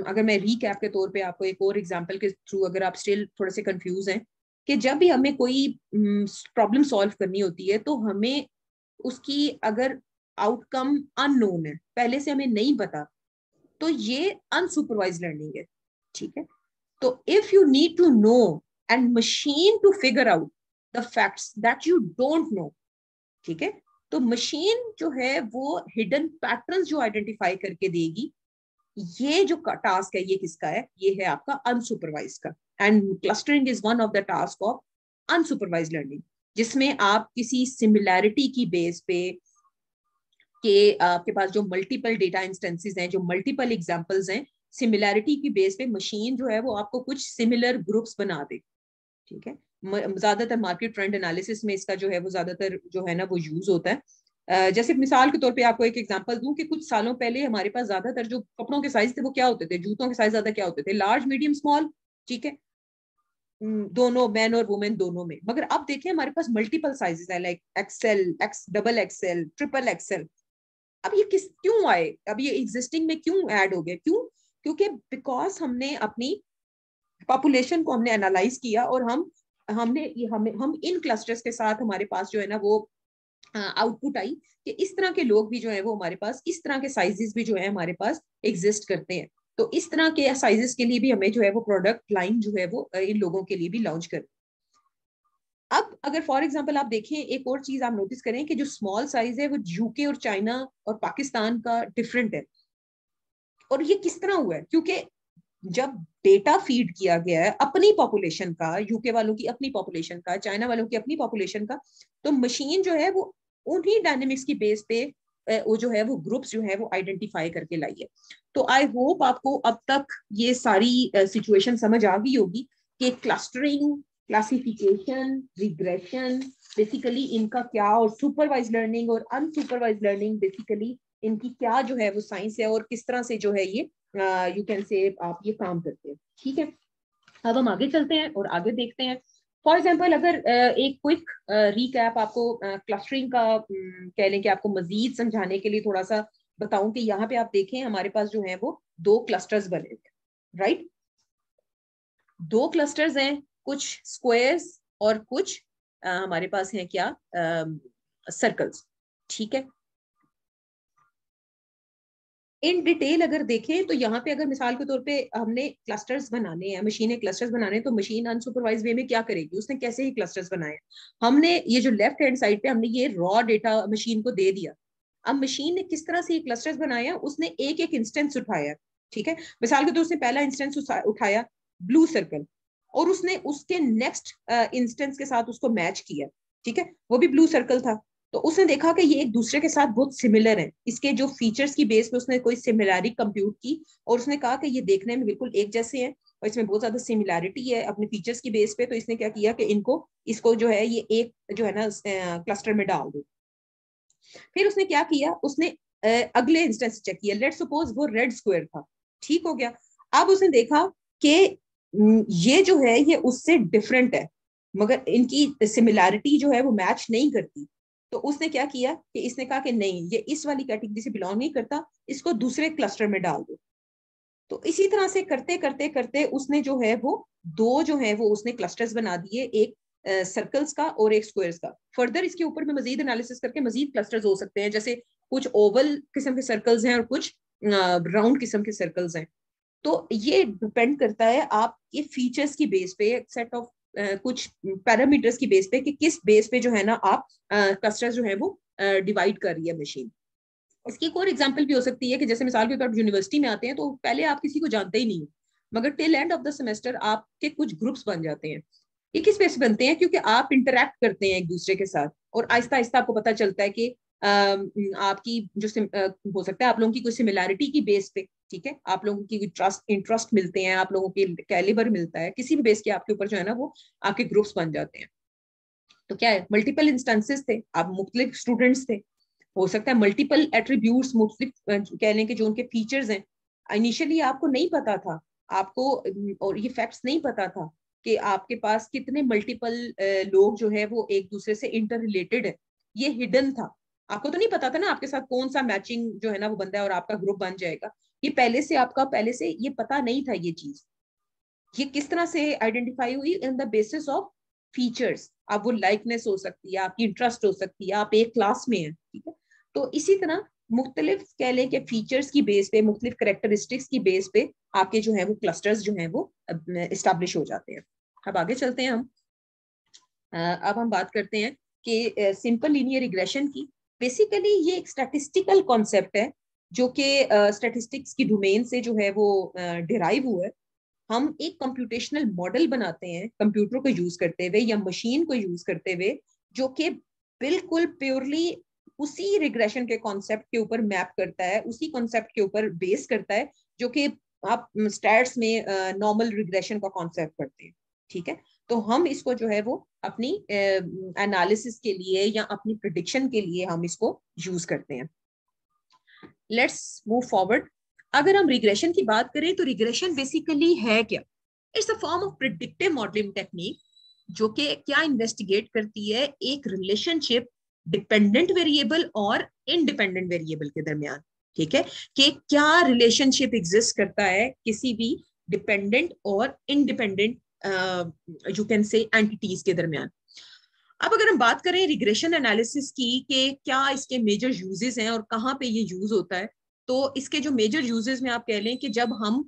अगर मैं रीकैप के तौर पे आपको एक और एग्जांपल के थ्रू, अगर आप स्टिल थोड़े से कंफ्यूज हैं कि जब भी हमें कोई प्रॉब्लम सॉल्व करनी होती है तो हमें उसकी अगर आउटकम अननोन है, पहले से हमें नहीं पता, तो ये अनसुपरवाइज लर्निंग है। ठीक है, तो if you need to know and machine to figure out the facts that you don't know, ठीक है, तो मशीन जो है वो हिडन पैटर्न्स जो आइडेंटिफाई करके देगी ये जो टास्क है ये किसका है? ये है आपका अनसुपरवाइज का। And clustering is one of the task of unsupervised learning, जिसमें आप किसी सिमिलैरिटी की बेस पे कि आपके पास जो मल्टीपल डेटा इंस्टेंसेस हैं, जो मल्टीपल एग्जांपल्स हैं, सिमिलैरिटी की बेस पे मशीन जो है वो आपको कुछ सिमिलर ग्रुप्स बना दे। ठीक है, ज्यादातर मार्केट ट्रेंड एनालिसिस में इसका जो है वो ज्यादातर जो है ना वो यूज होता है। जैसे मिसाल के तौर पे आपको एक एग्जांपल दूं कि कुछ सालों पहले हमारे पास ज्यादातर जो कपड़ों के साइज थे वो क्या होते थे, जूतों के साइज ज्यादा क्या होते थे, लार्ज मीडियम स्मॉल। ठीक है, दोनों मैन और वुमेन दोनों में। मगर अब देखें हमारे पास मल्टीपल साइजेस है, like XL, x double XL, triple XL. अब ये किस क्यों आए, अब ये एग्जिस्टिंग में क्यों ऐड हो गए, क्यों? क्योंकि बिकॉज हमने अपनी पॉपुलेशन को हमने एनालाइज किया और हम इन क्लस्टर्स के साथ हमारे पास जो है ना वो आउटपुट आई कि इस तरह के लोग भी जो है वो हमारे पास, इस तरह के साइजेस भी जो है हमारे पास एग्जिस्ट करते हैं। तो इस तरह के साइजेस के लिए भी हमें जो है वो प्रोडक्ट लाइन जो है वो इन लोगों के लिए भी लॉन्च कर। अब अगर फॉर एग्जांपल आप देखें, एक और चीज आप नोटिस करें कि जो स्मॉल साइज है वो यूके और चाइना और पाकिस्तान का डिफरेंट है। और ये किस तरह हुआ है? क्योंकि जब डेटा फीड किया गया है अपनी पॉपुलेशन का, यूके वालों की अपनी पॉपुलेशन का, चाइना वालों की अपनी पॉपुलेशन का, तो मशीन जो है वो उन्हीं डायनेमिक्स की बेस पे वो जो है वो ग्रुप्स जो है वो आइडेंटिफाई करके लाई है। तो आई होप आपको अब तक ये सारी सिचुएशन समझ आ गई होगी कि क्लस्टरिंग, क्लासिफिकेशन, रिग्रेशन बेसिकली इनका क्या, और सुपरवाइज लर्निंग और अनसुपरवाइज लर्निंग बेसिकली इनकी क्या जो है वो साइंस है, और किस तरह से जो है ये यू कैन से आप ये काम करते हैं। ठीक है, अब हम आगे चलते हैं और आगे देखते हैं। फॉर एग्जाम्पल अगर एक क्विक रिकैप आपको क्लस्टरिंग का कह लें कि आपको मजीद समझाने के लिए थोड़ा सा बताऊं कि यहाँ पे आप देखें हमारे पास जो है वो दो क्लस्टर्स बने, राइट? दो क्लस्टर्स हैं, कुछ स्क्वायर्स और कुछ हमारे पास हैं क्या, सर्कल्स। ठीक है, इन डिटेल अगर देखें तो यहाँ पे अगर मिसाल के तौर पे हमने क्लस्टर्स बनाने हैं, मशीन क्लस्टर्स बनाने हैं, तो मशीन अनसुपरवाइज वे में क्या करेगी, उसने कैसे ही क्लस्टर्स बनाए? हमने ये जो लेफ्ट हैंड साइड पे हमने ये रॉ डेटा मशीन को दे दिया। अब मशीन ने किस तरह से ये क्लस्टर्स बनाया, उसने एक एक इंस्टेंस उठाया। ठीक है, मिसाल के तौर से पहला इंस्टेंस उठाया ब्लू सर्कल, और उसने उसके नेक्स्ट इंस्टेंस के साथ उसको मैच किया। ठीक है, वो भी ब्लू सर्कल था। तो उसने देखा कि ये एक दूसरे के साथ बहुत सिमिलर है, इसके जो फीचर्स की बेस पे उसने कोई सिमिलैरिटी कंप्यूट की, और उसने कहा कि ये देखने में बिल्कुल एक जैसे हैं और इसमें बहुत ज्यादा सिमिलैरिटी है अपने फीचर्स की बेस पे। तो इसने क्या किया कि इसको जो है ये एक जो है ना क्लस्टर में डाल दो। फिर उसने क्या किया, उसने अगले इंस्टेंस चेक किया, लेट्स सपोज वो रेड स्क्वायर था। ठीक हो गया, अब उसने देखा कि ये जो है ये उससे डिफरेंट है, मगर इनकी सिमिलैरिटी जो है वो मैच नहीं करती। तो उसने क्या किया कि इसने कहा कि नहीं, ये इस वाली कैटेगरी से बिलोंग नहीं करता, इसको दूसरे क्लस्टर में डाल दो। तो इसी तरह से करते करते करते उसने जो है वो दो जो है वो उसने क्लस्टर्स बना दिए, एक सर्कल्स का और एक स्क्वायर्स का। फर्दर इसके ऊपर में मजीद एनालिसिस करके मजीद क्लस्टर्स हो सकते हैं, जैसे कुछ ओवल किस्म के सर्कल्स हैं और कुछ राउंड किस्म के सर्कल्स हैं। तो ये डिपेंड करता है आपके फीचर्स की बेस पे, सेट ऑफ कुछ पैरामीटर्स की बेस पे कि किस बेस पे जो है ना आप क्लस्टर्स जो है वो डिवाइड कर रही है मशीन। इसकी एक और एग्जांपल भी हो सकती है कि जैसे मिसाल के तौर पर यूनिवर्सिटी में आते हैं तो पहले आप किसी को जानते ही नहीं हो, मगर till end of the semester आपके कुछ ग्रुप्स बन जाते हैं। ये किस बेस बनते हैं? क्योंकि आप इंटरेक्ट करते हैं एक दूसरे के साथ, और आहिस्ता आहिस्ता आपको पता चलता है कि आपकी जो हो सकता है आप लोगों की कोई सिमिलैरिटी की बेस पे, ठीक है, आप लोगों की ट्रस्ट इंटरेस्ट मिलते हैं, आप लोगों के कैलिबर मिलता है, किसी भी बेस के आपके ऊपर जो है ना वो आपके ग्रुप्स बन जाते हैं। तो क्या है, मल्टीपल इंस्टेंसेस थे, आप मुख्तलिफ स्टूडेंट्स थे, हो सकता है मल्टीपल एट्रीब्यूट्स, मुख्तलिफ कह लें कि जो उनके फीचर्स हैं, इनिशियली आपको नहीं पता था, आपको और ये फैक्ट्स नहीं पता था कि आपके पास कितने मल्टीपल लोग जो है वो एक दूसरे से इंटर रिलेटेड है। ये हिडन था, आपको तो नहीं पता था ना आपके साथ कौन सा मैचिंग जो है ना वो बंदा है और आपका ग्रुप बन जाएगा। ये पहले से ये पता नहीं था ये चीज। ये किस तरह से आइडेंटिफाई हुई? In the basis of features. आप वो लाइकनेस हो सकती है, आपकी इंटरेस्ट हो सकती है, आप एक क्लास में हैं, ठीक है। तो इसी तरह मुख्तलिफ कह लें कि फीचर्स की बेस पे, मुख्तलिफ करेक्टरिस्टिक्स की बेस पे आपके जो है वो क्लस्टर्स जो है वो इस्टेब्लिश हो जाते हैं। अब आगे चलते हैं हम। अब हम बात करते हैं कि सिंपल लीनियर रिग्रेशन की। बेसिकली ये एक स्टैटिस्टिकल कॉन्सेप्ट है जो कि स्टैटिस्टिक्स की डोमेन से जो है वो डिराइव हुआ है। हम एक कंप्यूटेशनल मॉडल बनाते हैं कंप्यूटर को यूज करते हुए या मशीन को यूज करते हुए, जो कि बिल्कुल प्योरली उसी रिग्रेशन के कॉन्सेप्ट के ऊपर मैप करता है, उसी कॉन्सेप्ट के ऊपर बेस करता है जो कि आप स्टैट्स में नॉर्मल रिग्रेशन का कॉन्सेप्ट पढ़ते हैं। ठीक है, तो हम इसको जो है वो अपनी एनालिसिस के लिए या अपनी प्रिडिक्शन के लिए हम इसको यूज करते हैं। Let's move forward. अगर हम रिग्रेशन की बात करें तो रिग्रेशन बेसिकली है क्या? It's a form of predictive modelling technique जो कि क्या इन्वेस्टिगेट करती है एक रिलेशनशिप डिपेंडेंट वेरिएबल और इंडिपेंडेंट वेरिएबल के दरमियान। ठीक है, कि क्या रिलेशनशिप एग्जिस्ट करता है किसी भी डिपेंडेंट और independent you can say entities के दरमियान। अब अगर हम बात करें रिग्रेशन एनालिसिस की कि क्या इसके मेजर यूजेस हैं और कहाँ पे ये यूज होता है, तो इसके जो मेजर यूजेस में आप कह लें कि जब हम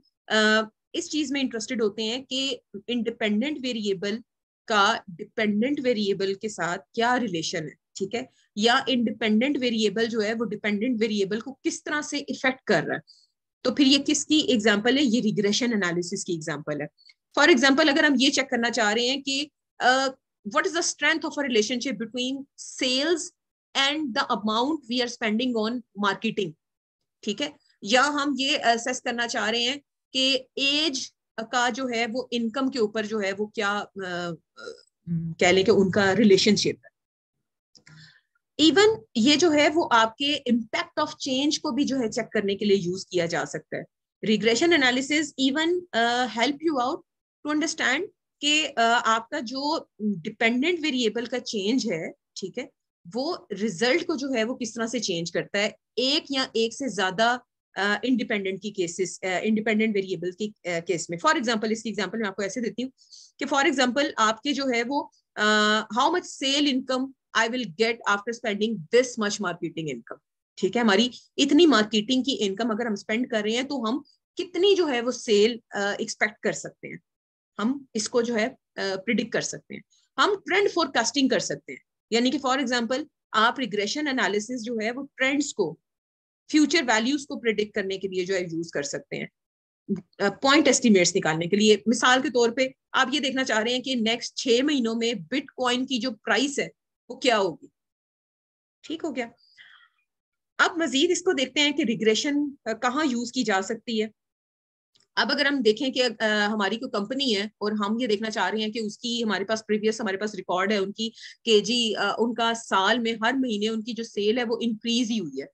इस चीज में इंटरेस्टेड होते हैं कि इंडिपेंडेंट वेरिएबल का डिपेंडेंट वेरिएबल के साथ क्या रिलेशन है। ठीक है, या इंडिपेंडेंट वेरिएबल जो है वो डिपेंडेंट वेरिएबल को किस तरह से इफेक्ट कर रहा है, तो फिर ये किसकी एग्जाम्पल है? ये रिग्रेशन एनालिसिस की एग्जाम्पल है। फॉर एग्जाम्पल अगर हम ये चेक करना चाह रहे हैं कि what is the strength of a relationship between sales and the amount we are spending on marketing, ठीक है, या हम ये असेस करना चाह रहे हैं कि एज का जो है वो इनकम के ऊपर जो है वो क्या कह लें कि उनका रिलेशनशिप है। इवन ये जो है वो आपके इम्पैक्ट ऑफ चेंज को भी जो है चेक करने के लिए यूज किया जा सकता है। Regression analysis even help you out to understand कि आपका जो डिपेंडेंट वेरिएबल का चेंज है, ठीक है, वो रिजल्ट को जो है वो किस तरह से चेंज करता है एक या एक से ज्यादा इंडिपेंडेंट की केसेस, इंडिपेंडेंट वेरिएबल की केस में। फॉर एग्जांपल इसकी एग्जांपल मैं आपको ऐसे देती हूँ कि फॉर एग्जांपल आपके जो है वो how much sale income I will get after spending this much marketing income. ठीक है, हमारी इतनी मार्केटिंग की इनकम अगर हम स्पेंड कर रहे हैं तो हम कितनी जो है वो सेल एक्सपेक्ट कर सकते हैं, हम इसको जो है प्रिडिक्ट कर सकते हैं। हम ट्रेंड फोरकास्टिंग कर सकते हैं, यानी कि फॉर एग्जांपल आप रिग्रेशन एनालिसिस जो है वो ट्रेंड्स को, फ्यूचर वैल्यूज को प्रिडिक्ट करने के लिए जो है यूज कर सकते हैं, पॉइंट एस्टिमेट्स निकालने के लिए। मिसाल के तौर पे आप ये देखना चाह रहे हैं कि नेक्स्ट 6 महीनों में बिटकॉइन की जो प्राइस है वो क्या होगी। ठीक हो गया। अब मजीद इसको देखते हैं कि रिग्रेशन कहाँ यूज की जा सकती है। अब अगर हम देखें कि हमारी कोई कंपनी है और हम ये देखना चाह रहे हैं कि उसकी हमारे पास प्रीवियस हमारे पास रिकॉर्ड है उनकी के जी उनका साल में हर महीने उनकी जो सेल है वो इंक्रीज ही हुई है,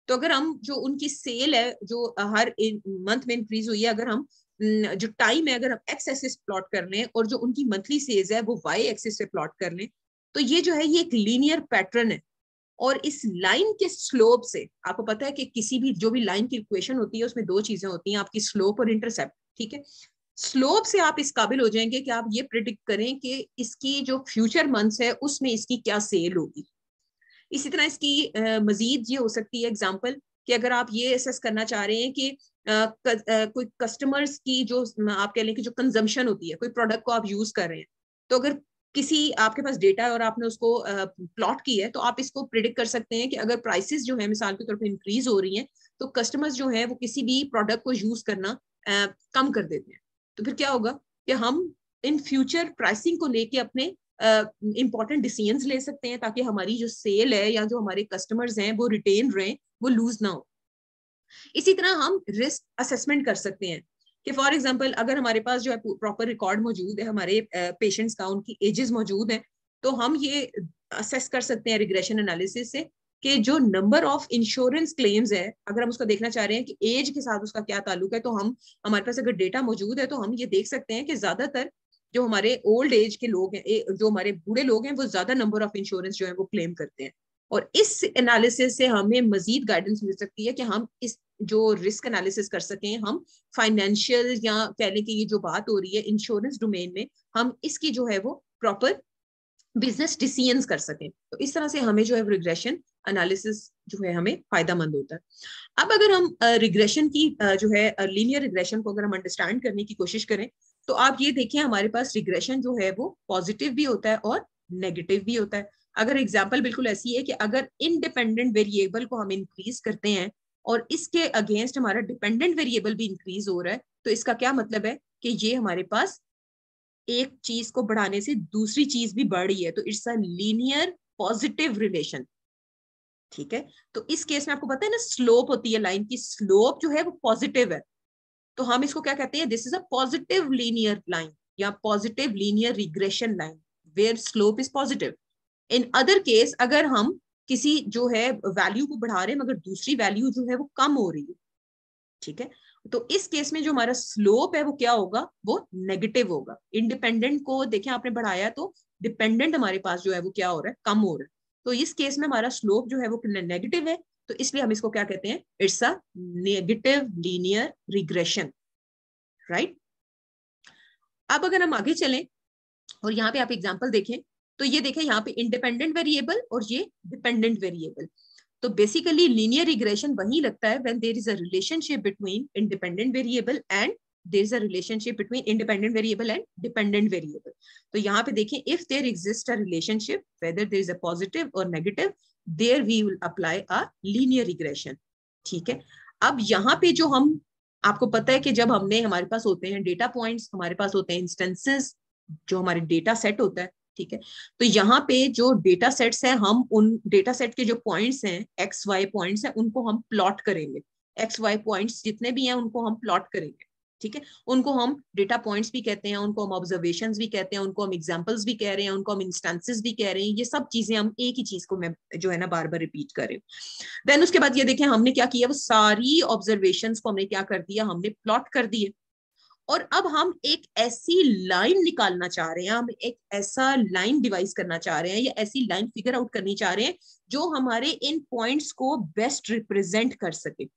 तो अगर हम जो उनकी सेल है जो हर मंथ में इंक्रीज हुई है, अगर हम जो टाइम है अगर हम एक्स एक्सिस प्लॉट कर लें और जो उनकी मंथली सेल्स है वो वाई एक्सिस से प्लॉट कर लें, तो ये जो है ये एक लीनियर पैटर्न है। और इस लाइन के स्लोप से आपको पता है कि किसी भी जो भी लाइन की इक्वेशन होती है उसमें दो चीजें होती हैं, आपकी स्लोप और इंटरसेप्ट। ठीक है, स्लोप से आप इस काबिल हो जाएंगे कि आप ये प्रिडिक्ट करें कि इसकी जो फ्यूचर मंथ्स है उसमें इसकी क्या सेल होगी। इसी तरह इसकी मजीद ये हो सकती है एग्जाम्पल कि अगर आप ये असेस करना चाह रहे हैं कि कोई कस्टमर्स की जो आप कह लें कि जो कंजम्पशन होती है, कोई प्रोडक्ट को आप यूज कर रहे हैं, तो अगर किसी आपके पास डेटा है और आपने उसको प्लॉट की है तो आप इसको प्रिडिक्ट कर सकते हैं कि अगर प्राइसेस जो है मिसाल के तौर पर इंक्रीज हो रही हैं तो कस्टमर्स जो है वो किसी भी प्रोडक्ट को यूज करना कम कर देते हैं। तो फिर क्या होगा कि हम इन फ्यूचर प्राइसिंग को लेके अपने इंपॉर्टेंट डिसीजंस ले सकते हैं ताकि हमारी जो सेल है या जो हमारे कस्टमर्स हैं वो रिटेन रहे, वो लूज ना हो। इसी तरह हम रिस्क असेसमेंट कर सकते हैं कि फॉर एग्जांपल अगर हमारे पास जो है प्रॉपर रिकॉर्ड मौजूद है हमारे पेशेंट्स का, उनकी एजेस मौजूद है, तो हम ये असेस कर सकते हैं रिग्रेशन एनालिसिस से कि जो नंबर ऑफ इंश्योरेंस क्लेम्स है अगर हम उसको देखना चाह रहे हैं कि एज के साथ उसका क्या ताल्लुक है, तो हम हमारे पास अगर डेटा मौजूद है तो हम ये देख सकते हैं कि ज्यादातर जो हमारे ओल्ड एज के लोग हैं, जो हमारे बूढ़े लोग हैं, वो ज्यादा नंबर ऑफ इंश्योरेंस जो है वो क्लेम करते हैं। और इस एनालिसिस से हमें मजीद गाइडेंस मिल सकती है कि हम इस जो रिस्क एनालिसिस कर सकें, हम फाइनेंशियल या कह लें कि ये जो बात हो रही है इंश्योरेंस डोमेन में, हम इसकी जो है वो प्रॉपर बिजनेस डिसीजंस कर सकें। तो इस तरह से हमें जो है रिग्रेशन एनालिसिस जो है हमें फायदामंद होता है। अब अगर हम रिग्रेशन की जो है लीनियर रिग्रेशन को अगर हम अंडरस्टैंड करने की कोशिश करें तो आप ये देखिए हमारे पास रिग्रेशन जो है वो पॉजिटिव भी होता है और नेगेटिव भी होता है। अगर एग्जाम्पल बिल्कुल ऐसी है कि अगर इंडिपेंडेंट वेरिएबल को हम इंक्रीज करते हैं और इसके अगेंस्ट हमारा डिपेंडेंट वेरिएबल भी इंक्रीज हो रहा है, तो इसका क्या मतलब है कि ये हमारे पास एक चीज को बढ़ाने से दूसरी चीज भी बढ़ रही है, तो it's a linear positive relation. ठीक है, तो इस केस में आपको पता है ना, स्लोप होती है लाइन की, स्लोप जो है वो पॉजिटिव है, तो हम इसको क्या कहते हैं, this is a positive linear line या positive linear regression line where slope is positive. In other case अगर हम किसी जो है वैल्यू को बढ़ा रहे हैं मगर दूसरी वैल्यू जो है वो कम हो रही है, ठीक है, तो इस केस में जो हमारा स्लोप है वो क्या होगा, वो नेगेटिव होगा। इंडिपेंडेंट को देखें आपने बढ़ाया तो डिपेंडेंट हमारे पास जो है वो क्या हो रहा है, कम हो रहा है, तो इस केस में हमारा स्लोप जो है वो नेगेटिव है, तो इसलिए हम इसको क्या कहते हैं, it's a negative linear regression, right. अब अगर हम आगे चलें और यहाँ पे आप एग्जांपल देखें, तो ये देखें यहाँ पे इंडिपेंडेंट वेरिएबल और ये डिपेंडेंट वेरिएबल। तो बेसिकली लीनियर रिग्रेशन वही लगता है when there is a relationship between independent variable and there is a relationship between independent variable and dependent variable. तो यहाँ पे देखें, if there exist a relationship whether there is a positive और negative, there we will apply a linear regression. ठीक है, अब यहाँ पे जो हम, आपको पता है कि जब हमने, हमारे पास होते हैं डेटा पॉइंट्स, हमारे पास होते हैं इंस्टेंसेस, जो हमारे डेटा सेट होता है, ठीक है, तो यहाँ पे जो डेटा सेट्स हैं, हम उन डेटा सेट के जो पॉइंट्स हैं, एक्स वाई पॉइंट्स हैं, उनको हम प्लॉट करेंगे। एक्स वाई पॉइंट्स जितने भी हैं उनको हम प्लॉट करेंगे, ठीक है, उनको हम डेटा पॉइंट्स भी कहते हैं, उनको हम ऑब्जर्वेशंस भी कहते हैं, उनको हम एग्जांपल्स भी कह रहे हैं, उनको हम इंस्टेंसेस भी कह रहे हैं, ये सब चीजें हम एक ही चीज को मैं जो है ना बार बार रिपीट कर रही हूँ। देन उसके बाद ये देखें हमने क्या किया, वो सारी ऑब्जर्वेशंस को हमने क्या कर दिया, हमने प्लॉट कर दिए, और अब हम एक ऐसी लाइन निकालना चाह रहे हैं, हम एक ऐसा लाइन डिवाइस करना चाह रहे हैं, या ऐसी लाइन फिगर आउट करनी चाह रहे हैं जो हमारे इन पॉइंट्स को बेस्ट रिप्रेजेंट कर सके।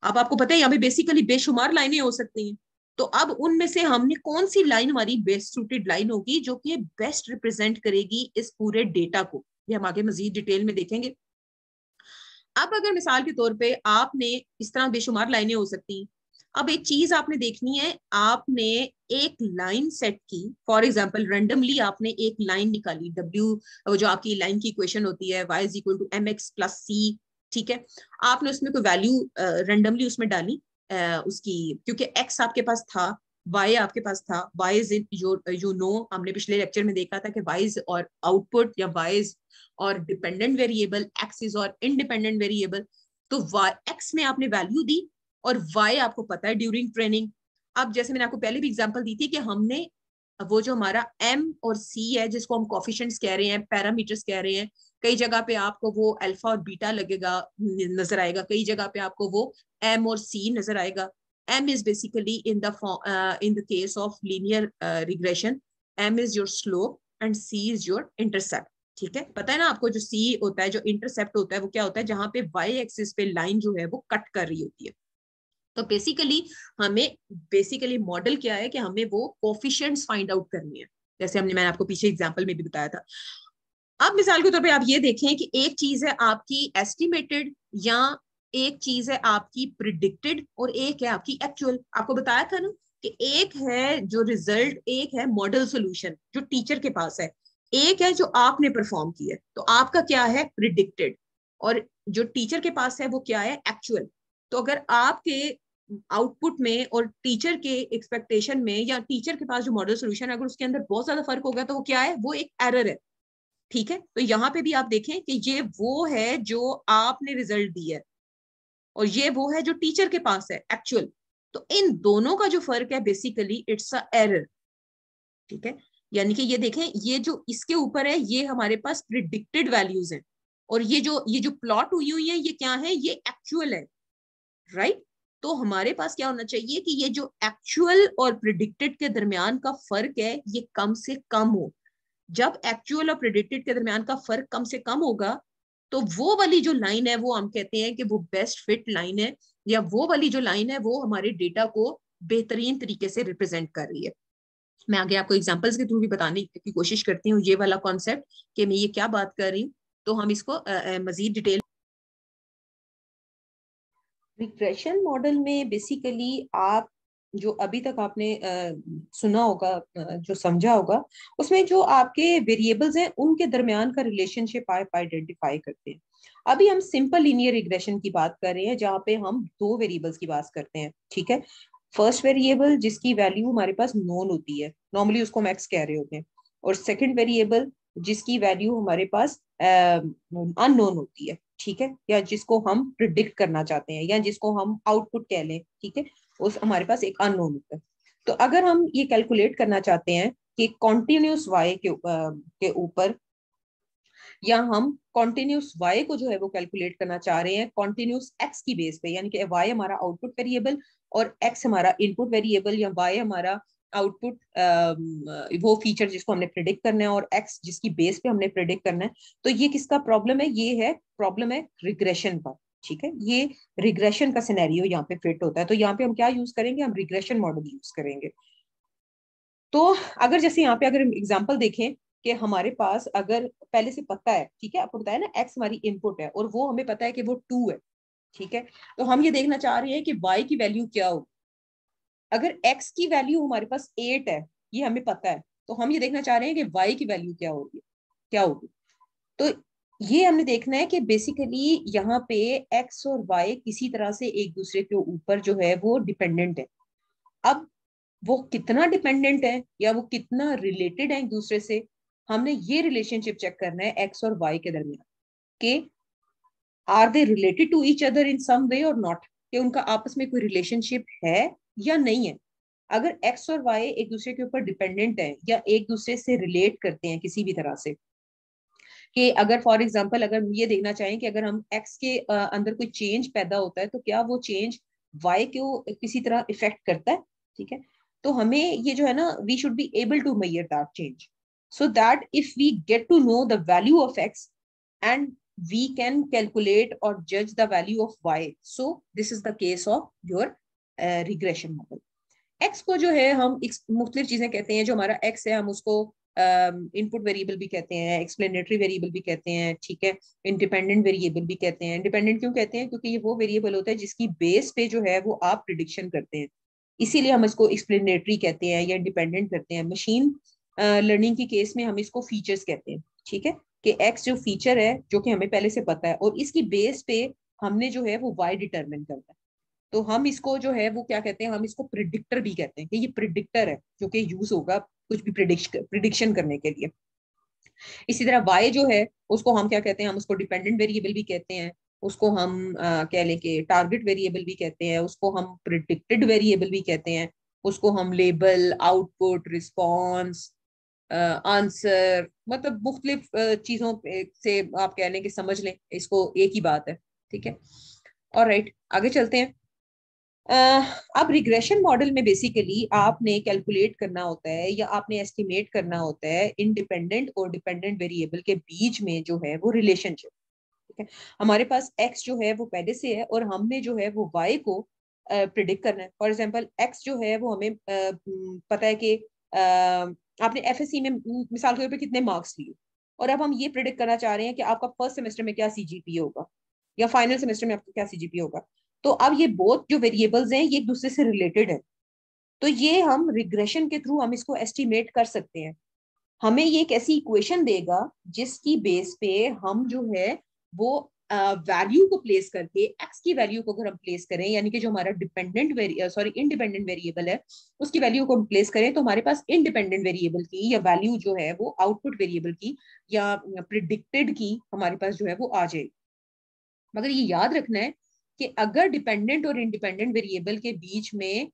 अब आपको पता है यहाँ पे बेसिकली बेशुमार लाइनें हो सकती हैं, तो अब उनमें से हमने कौन सी लाइन हमारी बेस्ट सूटेड लाइन होगी जो कि बेस्ट रिप्रेजेंट करेगी इस पूरे डेटा को, ये हम आगे मजीद डिटेल में देखेंगे। अब अगर मिसाल के तौर पे आपने, इस तरह बेशुमार लाइनें हो सकती हैं, अब एक चीज आपने देखनी है, आपने एक लाइन सेट की, फॉर एग्जांपल रैंडमली आपने एक लाइन निकाली, डब्ल्यू जो आपकी लाइन की इक्वेशन होती है, y is equal to m x plus c, ठीक है, आपने उसमें कोई वैल्यू रैंडमली उसमें डाली, उसकी, क्योंकि x आपके पास था, y आपके पास था, y इज यू नो, हमने पिछले लेक्चर में देखा था कि y इज और आउटपुट, या y इज और डिपेंडेंट वेरिएबल, x इज और इंडिपेंडेंट वेरिएबल, तो x में आपने वैल्यू दी और y आपको पता है ड्यूरिंग ट्रेनिंग। अब जैसे मैंने आपको पहले भी एग्जांपल दी थी कि हमने वो जो हमारा m और c है, जिसको हम कोफिशिएंट्स कह रहे हैं, पैरामीटर्स कह रहे हैं, कई जगह पे आपको वो अल्फा और बीटा लगेगा, नजर आएगा, कई जगह पे आपको वो m और c नजर आएगा। m is basically in the case of linear regression, m is your slope and c is your intercept। ठीक है, पता है ना आपको, जो c होता है, जो इंटरसेप्ट होता है, वो क्या होता है, जहां पे y एक्सिस पे लाइन जो है वो कट कर रही होती है। तो बेसिकली मॉडल क्या है कि हमें वो कोफिशिएंट्स फाइंड आउट करनी है, जैसे मैंने आपको पीछे एग्जांपल में भी बताया था। अब मिसाल के तौर पे आप ये देखें कि एक चीज है आपकी एस्टिमेटेड, या एक चीज है आपकी प्रिडिक्टेड, और एक है आपकी एक्चुअल। आपको बताया था ना कि एक है जो रिजल्ट, एक है मॉडल सोल्यूशन जो टीचर के पास है, एक है जो आपने परफॉर्म किया है, तो आपका क्या है, प्रिडिक्टेड, और जो टीचर के पास है वो क्या है, एक्चुअल। तो अगर आपके आउटपुट में और टीचर के एक्सपेक्टेशन में, या टीचर के पास जो मॉडल सोल्यूशन है, अगर उसके अंदर बहुत ज्यादा फर्क होगा, तो वो क्या है, वो एक एरर है। ठीक है, तो यहाँ पे भी आप देखें कि ये वो है जो आपने रिजल्ट दिया है, और ये वो है जो टीचर के पास है, एक्चुअल। तो इन दोनों का जो फर्क है, बेसिकली इट्स अ एरर। ठीक है, यानी कि ये देखें, ये जो इसके ऊपर है, ये हमारे पास प्रिडिक्टेड वैल्यूज हैं, और ये जो प्लॉट हुई है, ये क्या है, ये एक्चुअल है, राइट। तो हमारे पास क्या होना चाहिए कि ये जो एक्चुअल और प्रिडिक्टेड के दरमियान का फर्क है, ये कम से कम हो। जब एक्चुअल और प्रेडिक्टेड के दरमियान का फर्क कम से कम होगा, तो वो वाली जो लाइन है, वो हम कहते हैं कि वो बेस्ट फिट लाइन है, या वो वाली जो लाइन है वो हमारे डेटा को बेहतरीन तरीके से रिप्रेजेंट कर रही है। मैं आगे आपको एग्जांपल्स के थ्रू भी बताने की कोशिश करती हूँ ये वाला कॉन्सेप्ट, कि मैं ये क्या बात कर रही हूँ, तो हम इसको मजीद डिटेल। रिग्रेशन मॉडल में बेसिकली आप जो अभी तक आपने सुना होगा, जो समझा होगा, उसमें जो आपके वेरिएबल्स हैं उनके दरमियान का रिलेशनशिप आप आइडेंटिफाई करते हैं। अभी हम सिंपल लीनियर रिग्रेशन की बात कर रहे हैं, जहाँ पे हम दो वेरिएबल्स की बात करते हैं, ठीक है। फर्स्ट वेरिएबल जिसकी वैल्यू हमारे पास नोन होती है, नॉर्मली उसको हम एक्स कह रहे होते हैं, और सेकंड वेरिएबल जिसकी वैल्यू हमारे पास अननोन होती है, ठीक है, या जिसको हम प्रिडिक्ट करना चाहते हैं, या जिसको हम आउटपुट कह लें, ठीक है, उस हमारे पास एक अननोन होता है। तो अगर हम ये कैलकुलेट करना चाहते हैं कि कॉन्टिन्यूस वाई के ऊपर, या हम कॉन्टिन्यूस y को जो है वो कैलकुलेट करना चाह रहे हैं कॉन्टिन्यूस x की बेस पे, यानी कि y हमारा आउटपुट वेरिएबल और x हमारा इनपुट वेरिएबल, या y हमारा आउटपुट वो फीचर जिसको हमने प्रिडिक्ट करना है, और x जिसकी बेस पे हमने प्रिडिक्ट करना है। तो ये किसका प्रॉब्लम है? ये है प्रॉब्लम है रिग्रेशन का, ठीक है। ये रिग्रेशन का सिनेरियो यहाँ पे फिट होता है। तो यहाँ पे हम क्या यूज करेंगे? हम रिग्रेशन मॉडल यूज करेंगे। तो अगर जैसे यहाँ पे अगर एग्जांपल देखें कि हमारे पास अगर पहले से पता है, ठीक है, आपको बताया ना एक्स हमारी इनपुट है और वो हमें पता है कि वो 2 है, ठीक है, तो हम ये देखना चाह रहे हैं कि वाई की वैल्यू क्या होगी। अगर एक्स की वैल्यू हमारे पास 8 है, ये हमें पता है, तो हम ये देखना चाह रहे हैं कि वाई की वैल्यू क्या होगी। तो ये हमने देखना है कि बेसिकली यहाँ पे एक्स और वाई किसी तरह से एक दूसरे के ऊपर जो है वो डिपेंडेंट है। अब वो कितना डिपेंडेंट है या वो कितना रिलेटेड है एक दूसरे से, हमने ये रिलेशनशिप चेक करना है एक्स और वाई के दरमियान, कि are they related to each other in some way और नॉट, कि उनका आपस में कोई रिलेशनशिप है या नहीं है। अगर एक्स और वाई एक दूसरे के ऊपर डिपेंडेंट है या एक दूसरे से रिलेट करते हैं किसी भी तरह से, कि अगर फॉर एग्जांपल अगर हम ये देखना चाहें कि अगर हम एक्स के अंदर कोई चेंज पैदा होता है तो क्या वो चेंज वाई को किसी तरह इफेक्ट करता है, ठीक है। तो हमें ये जो है ना, we should be able to measure that change, so that if we get to know the value of x and we can calculate or judge the value of y, so this is the case of your regression model। X को जो है हम मुख्तलिफ चीजें कहते हैं। जो हमारा एक्स है हम उसको इनपुट वेरिएबल भी कहते हैं, एक्सप्लेनेटरी वेरिएबल भी कहते हैं, ठीक है, इंडिपेंडेंट वेरिएबल भी कहते हैं। इंडिपेंडेंट क्यों कहते हैं? क्योंकि ये वो वेरिएबल होता है जिसकी बेस पे जो है वो आप प्रिडिक्शन करते हैं, इसीलिए हम इसको एक्सप्लेनेटरी कहते हैं या इंडिपेंडेंट कहते हैं। मशीन लर्निंग की केस में हम इसको फीचर्स कहते हैं, ठीक है, कि एक्स जो फीचर है जो कि हमें पहले से पता है और इसकी बेस पे हमने जो है वो वाई डिटरमिन करना है। तो हम इसको जो है वो क्या कहते हैं? हम इसको प्रिडिक्टर भी कहते हैं, कि ये प्रिडिक्टर है जो कि यूज होगा कुछ भी प्रिडिक्शन करने के लिए। इसी तरह वाई जो है उसको हम क्या कहते हैं? हम उसको डिपेंडेंट वेरिएबल भी कहते हैं, उसको हम कह लें कि टारगेट वेरिएबल भी कहते हैं, उसको हम प्रिडिक्टेड वेरिएबल भी कहते हैं, उसको हम लेबल, आउटपुट, रिस्पॉन्स, आंसर, मतलब मुख्तलिफ चीजों से आप कह लें कि समझ लें इसको एक ही बात है, ठीक है। और राइट, आगे चलते हैं। अब रिग्रेशन मॉडल में बेसिकली आपने कैलकुलेट करना होता है या आपने एस्टिमेट करना होता है इंडिपेंडेंट और डिपेंडेंट वेरिएबल के बीच में जो है वो रिलेशनशिप, ठीक है। हमारे पास एक्स जो है वो पहले से है और हमने जो है वो वाई को प्रिडिक्ट करना है। फॉर एग्जांपल एक्स जो है वो हमें पता है कि आपने एफएससी में मिसाल के तौर पे कितने मार्क्स लिए, और अब हम ये प्रिडिक्ट करना चाह रहे हैं कि आपका फर्स्ट सेमेस्टर में क्या सीजीपीए होगा या फाइनल सेमेस्टर में आपका क्या सीजीपीए होगा। तो अब ये बोथ जो वेरिएबल्स हैं ये एक दूसरे से रिलेटेड है, तो ये हम रिग्रेशन के थ्रू हम इसको एस्टिमेट कर सकते हैं। हमें ये एक ऐसी इक्वेशन देगा जिसकी बेस पे हम जो है वो वैल्यू को प्लेस करके एक्स की वैल्यू को अगर हम प्लेस करें, यानी कि जो हमारा इंडिपेंडेंट वेरिएबल है उसकी वैल्यू को हम प्लेस करें, तो हमारे पास इंडिपेंडेंट वेरिएबल की या वैल्यू जो है वो आउटपुट वेरिएबल की या प्रिडिक्टेड की हमारे पास जो है वो आ जाएगी। मगर ये याद रखना है कि अगर डिपेंडेंट और इंडिपेंडेंट वेरिएबल के बीच में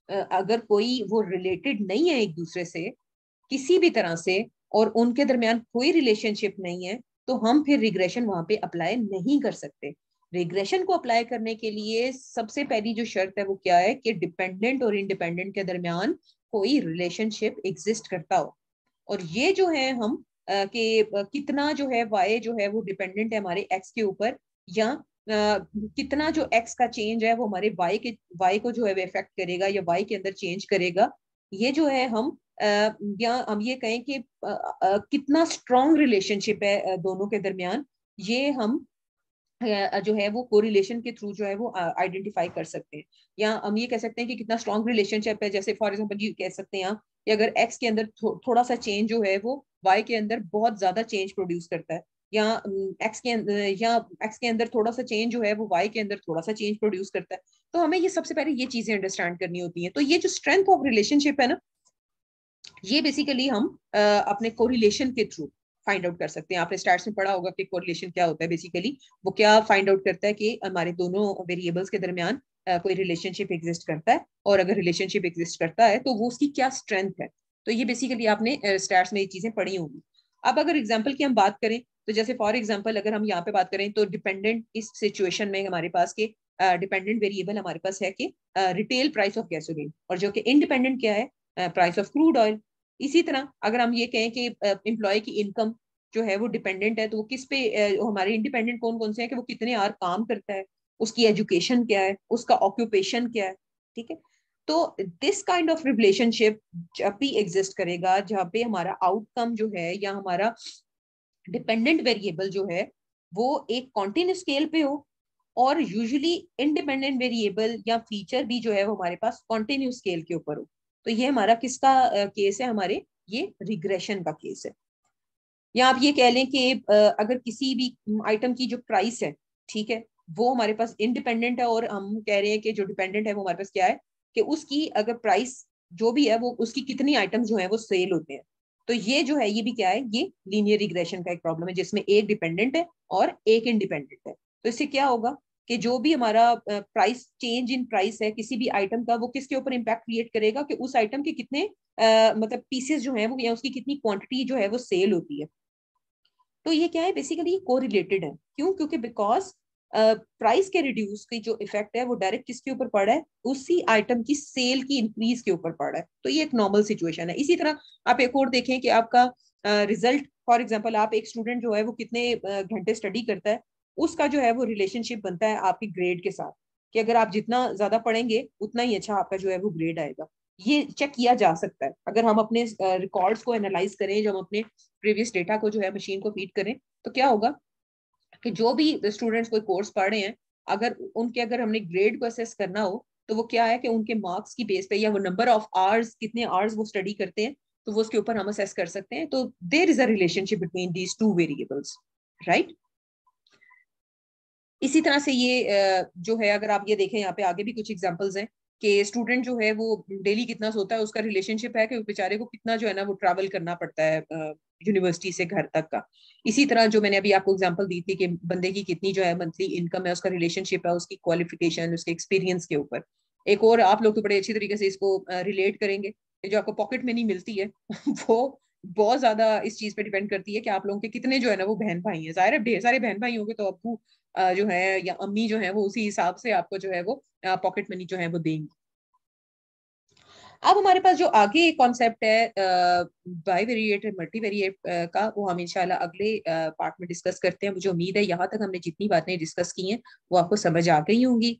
अगर कोई वो रिलेटेड नहीं है एक दूसरे से किसी भी तरह से, और उनके दरमियान कोई रिलेशनशिप नहीं है, तो हम फिर रिग्रेशन वहां पे अप्लाई नहीं कर सकते। रिग्रेशन को अप्लाई करने के लिए सबसे पहली जो शर्त है वो क्या है? कि डिपेंडेंट और इंडिपेंडेंट के दरमियान कोई रिलेशनशिप एग्जिस्ट करता हो। और ये जो है हम कि कितना जो है वाई जो है वो डिपेंडेंट है हमारे एक्स के ऊपर, या कितना जो एक्स का चेंज है वो हमारे वाई को जो है इफेक्ट करेगा या वाई के अंदर चेंज करेगा। ये जो है हम या हम ये कहें कि कितना स्ट्रॉन्ग रिलेशनशिप है दोनों के दरमियान, ये हम जो है वो कोरिलेशन के थ्रू जो है वो आइडेंटिफाई कर सकते हैं। या हम ये कह सकते हैं कि कितना स्ट्रॉन्ग रिलेशनशिप है, जैसे फॉर एग्जांपल ये कह सकते हैं आप कि अगर एक्स के अंदर थोड़ा सा चेंज जो है वो वाई के अंदर बहुत ज्यादा चेंज प्रोड्यूस करता है, या एक्स के या एक्स के अंदर थोड़ा सा चेंज जो है वो वाई के अंदर थोड़ा सा चेंज प्रोड्यूस करता है। तो हमें ये सबसे पहले ये चीजें अंडरस्टैंड करनी होती हैं। तो ये जो स्ट्रेंथ ऑफ रिलेशनशिप है ना, ये बेसिकली हम अपने कोरिलेशन के थ्रू फाइंड आउट कर सकते हैं। आपने स्टार्ट में पढ़ा होगा कि कोरिलेशन क्या होता है। बेसिकली वो क्या फाइंड आउट करता है कि हमारे दोनों वेरिएबल्स के दरमियान कोई रिलेशनशिप एग्जिस्ट करता है, और अगर रिलेशनशिप एग्जिस्ट करता है तो वो उसकी क्या स्ट्रेंथ है। तो ये बेसिकली आपने स्टार्ट में ये चीजें पढ़ी होंगी। अब अगर एग्जाम्पल की हम बात करें, तो जैसे फॉर एग्जाम्पल अगर हम यहाँ पे बात करें तो डिपेंडेंट इस सिचुएशन में हमारे पास के डिपेंडेंट वेरिएबल हमारे पास है कि रिटेल प्राइस ऑफ गैसोलीन, और जो कि इंडिपेंडेंट क्या है, प्राइस ऑफ क्रूड ऑयल। इसी तरह अगर हम ये कहें कि एम्प्लॉय की इनकम जो है वो डिपेंडेंट है, तो वो किस पे हमारे इंडिपेंडेंट कौन कौन से हैं कि वो कितने आवर काम करता है, उसकी एजुकेशन क्या है, उसका ऑक्यूपेशन क्या है। ठीक है। तो दिस काइंड ऑफ रिलेशनशिप जब भी एग्जिस्ट करेगा, जहाँ पे हमारा आउटकम जो है या हमारा डिपेंडेंट वेरिएबल जो है वो एक कॉन्टिन्यूस स्केल पे हो, और यूजुअली इंडिपेंडेंट वेरिएबल या फीचर भी जो है वो हमारे पास कॉन्टिन्यूस स्केल के ऊपर हो। तो ये हमारा किसका केस है, हमारे ये रिग्रेशन का केस है। या आप ये कह लें कि अगर किसी भी आइटम की जो प्राइस है, ठीक है, वो हमारे पास इंडिपेंडेंट है, और हम कह रहे हैं कि जो डिपेंडेंट है वो हमारे पास क्या है कि उसकी अगर प्राइस जो भी है वो उसकी कितनी आइटम्स जो है वो सेल होते हैं। तो ये जो है ये भी क्या है, ये लीनियर रिग्रेशन का एक प्रॉब्लम है जिसमें एक डिपेंडेंट है और एक इंडिपेंडेंट है। तो इससे क्या होगा कि जो भी हमारा प्राइस चेंज इन प्राइस है किसी भी आइटम का, वो किसके ऊपर इम्पैक्ट क्रिएट करेगा कि उस आइटम के कितने मतलब पीसेस जो है वो, या उसकी कितनी क्वांटिटी जो है वो सेल होती है। तो ये क्या है, बेसिकली कोरिलेटेड है। क्यों? क्योंकि बिकॉज प्राइस के रिड्यूस की जो इफेक्ट है वो डायरेक्ट किसके ऊपर पड़ा है, उसी आइटम की सेल की इंक्रीज के ऊपर पड़ा है। तो ये एक नॉर्मल सिचुएशन है। इसी तरह आप एक और देखें कि आपका रिजल्ट, फॉर एग्जांपल आप एक स्टूडेंट जो है वो कितने घंटे स्टडी करता है, उसका जो है वो रिलेशनशिप बनता है आपकी ग्रेड के साथ, कि अगर आप जितना ज्यादा पढ़ेंगे उतना ही अच्छा आपका जो है वो ग्रेड आएगा। ये चेक किया जा सकता है अगर हम अपने रिकॉर्ड्स को एनालाइज करें, जब हम अपने प्रीवियस डेटा को जो है मशीन को फीड करें, तो क्या होगा कि जो भी स्टूडेंट्स कोई कोर्स पढ़ रहे हैं, अगर हमने ग्रेड को असेस करना हो, तो वो क्या है कि उनके मार्क्स की बेस पे या वो नंबर ऑफ आवर्स, कितने आवर्स वो स्टडी करते हैं, तो वो उसके ऊपर हम असेस कर सकते हैं। तो there is a relationship between these two variables, right. इसी तरह से ये जो है, अगर आप ये देखें यहाँ पे आगे भी कुछ एग्जांपल्स हैं कि स्टूडेंट जो है वो डेली कितना सोता है, उसका रिलेशनशिप है कि बेचारे को कितना जो है ना वो ट्रैवल करना पड़ता है यूनिवर्सिटी से घर तक का। इसी तरह जो मैंने अभी आपको एग्जांपल दी थी कि बंदे की कितनी जो है मंथली इनकम है, उसका रिलेशनशिप है उसकी क्वालिफिकेशन, उसके एक्सपीरियंस के ऊपर। एक और आप लोग तो बड़े अच्छी तरीके से इसको रिलेट करेंगे, जो आपको पॉकेट मनी मिलती है वो बहुत ज्यादा इस चीज पे डिपेंड करती है कि आप लोगों के कितने जो है ना वो बहन भाई हैं। जाहिर है ढेर सारे बहन भाई होंगे तो अब्बू जो है या अम्मी जो है वो उसी हिसाब से आपको जो है वो पॉकेट मनी जो है वो देंगी। अब हमारे पास जो आगे कॉन्सेप्ट है बाईवेरिएट मल्टीवेरिएट का, वो हम इंशाल्लाह अगले पार्ट में डिस्कस करते हैं। मुझे उम्मीद है यहाँ तक हमने जितनी बातें डिस्कस की हैं वो आपको समझ आ गई होंगी।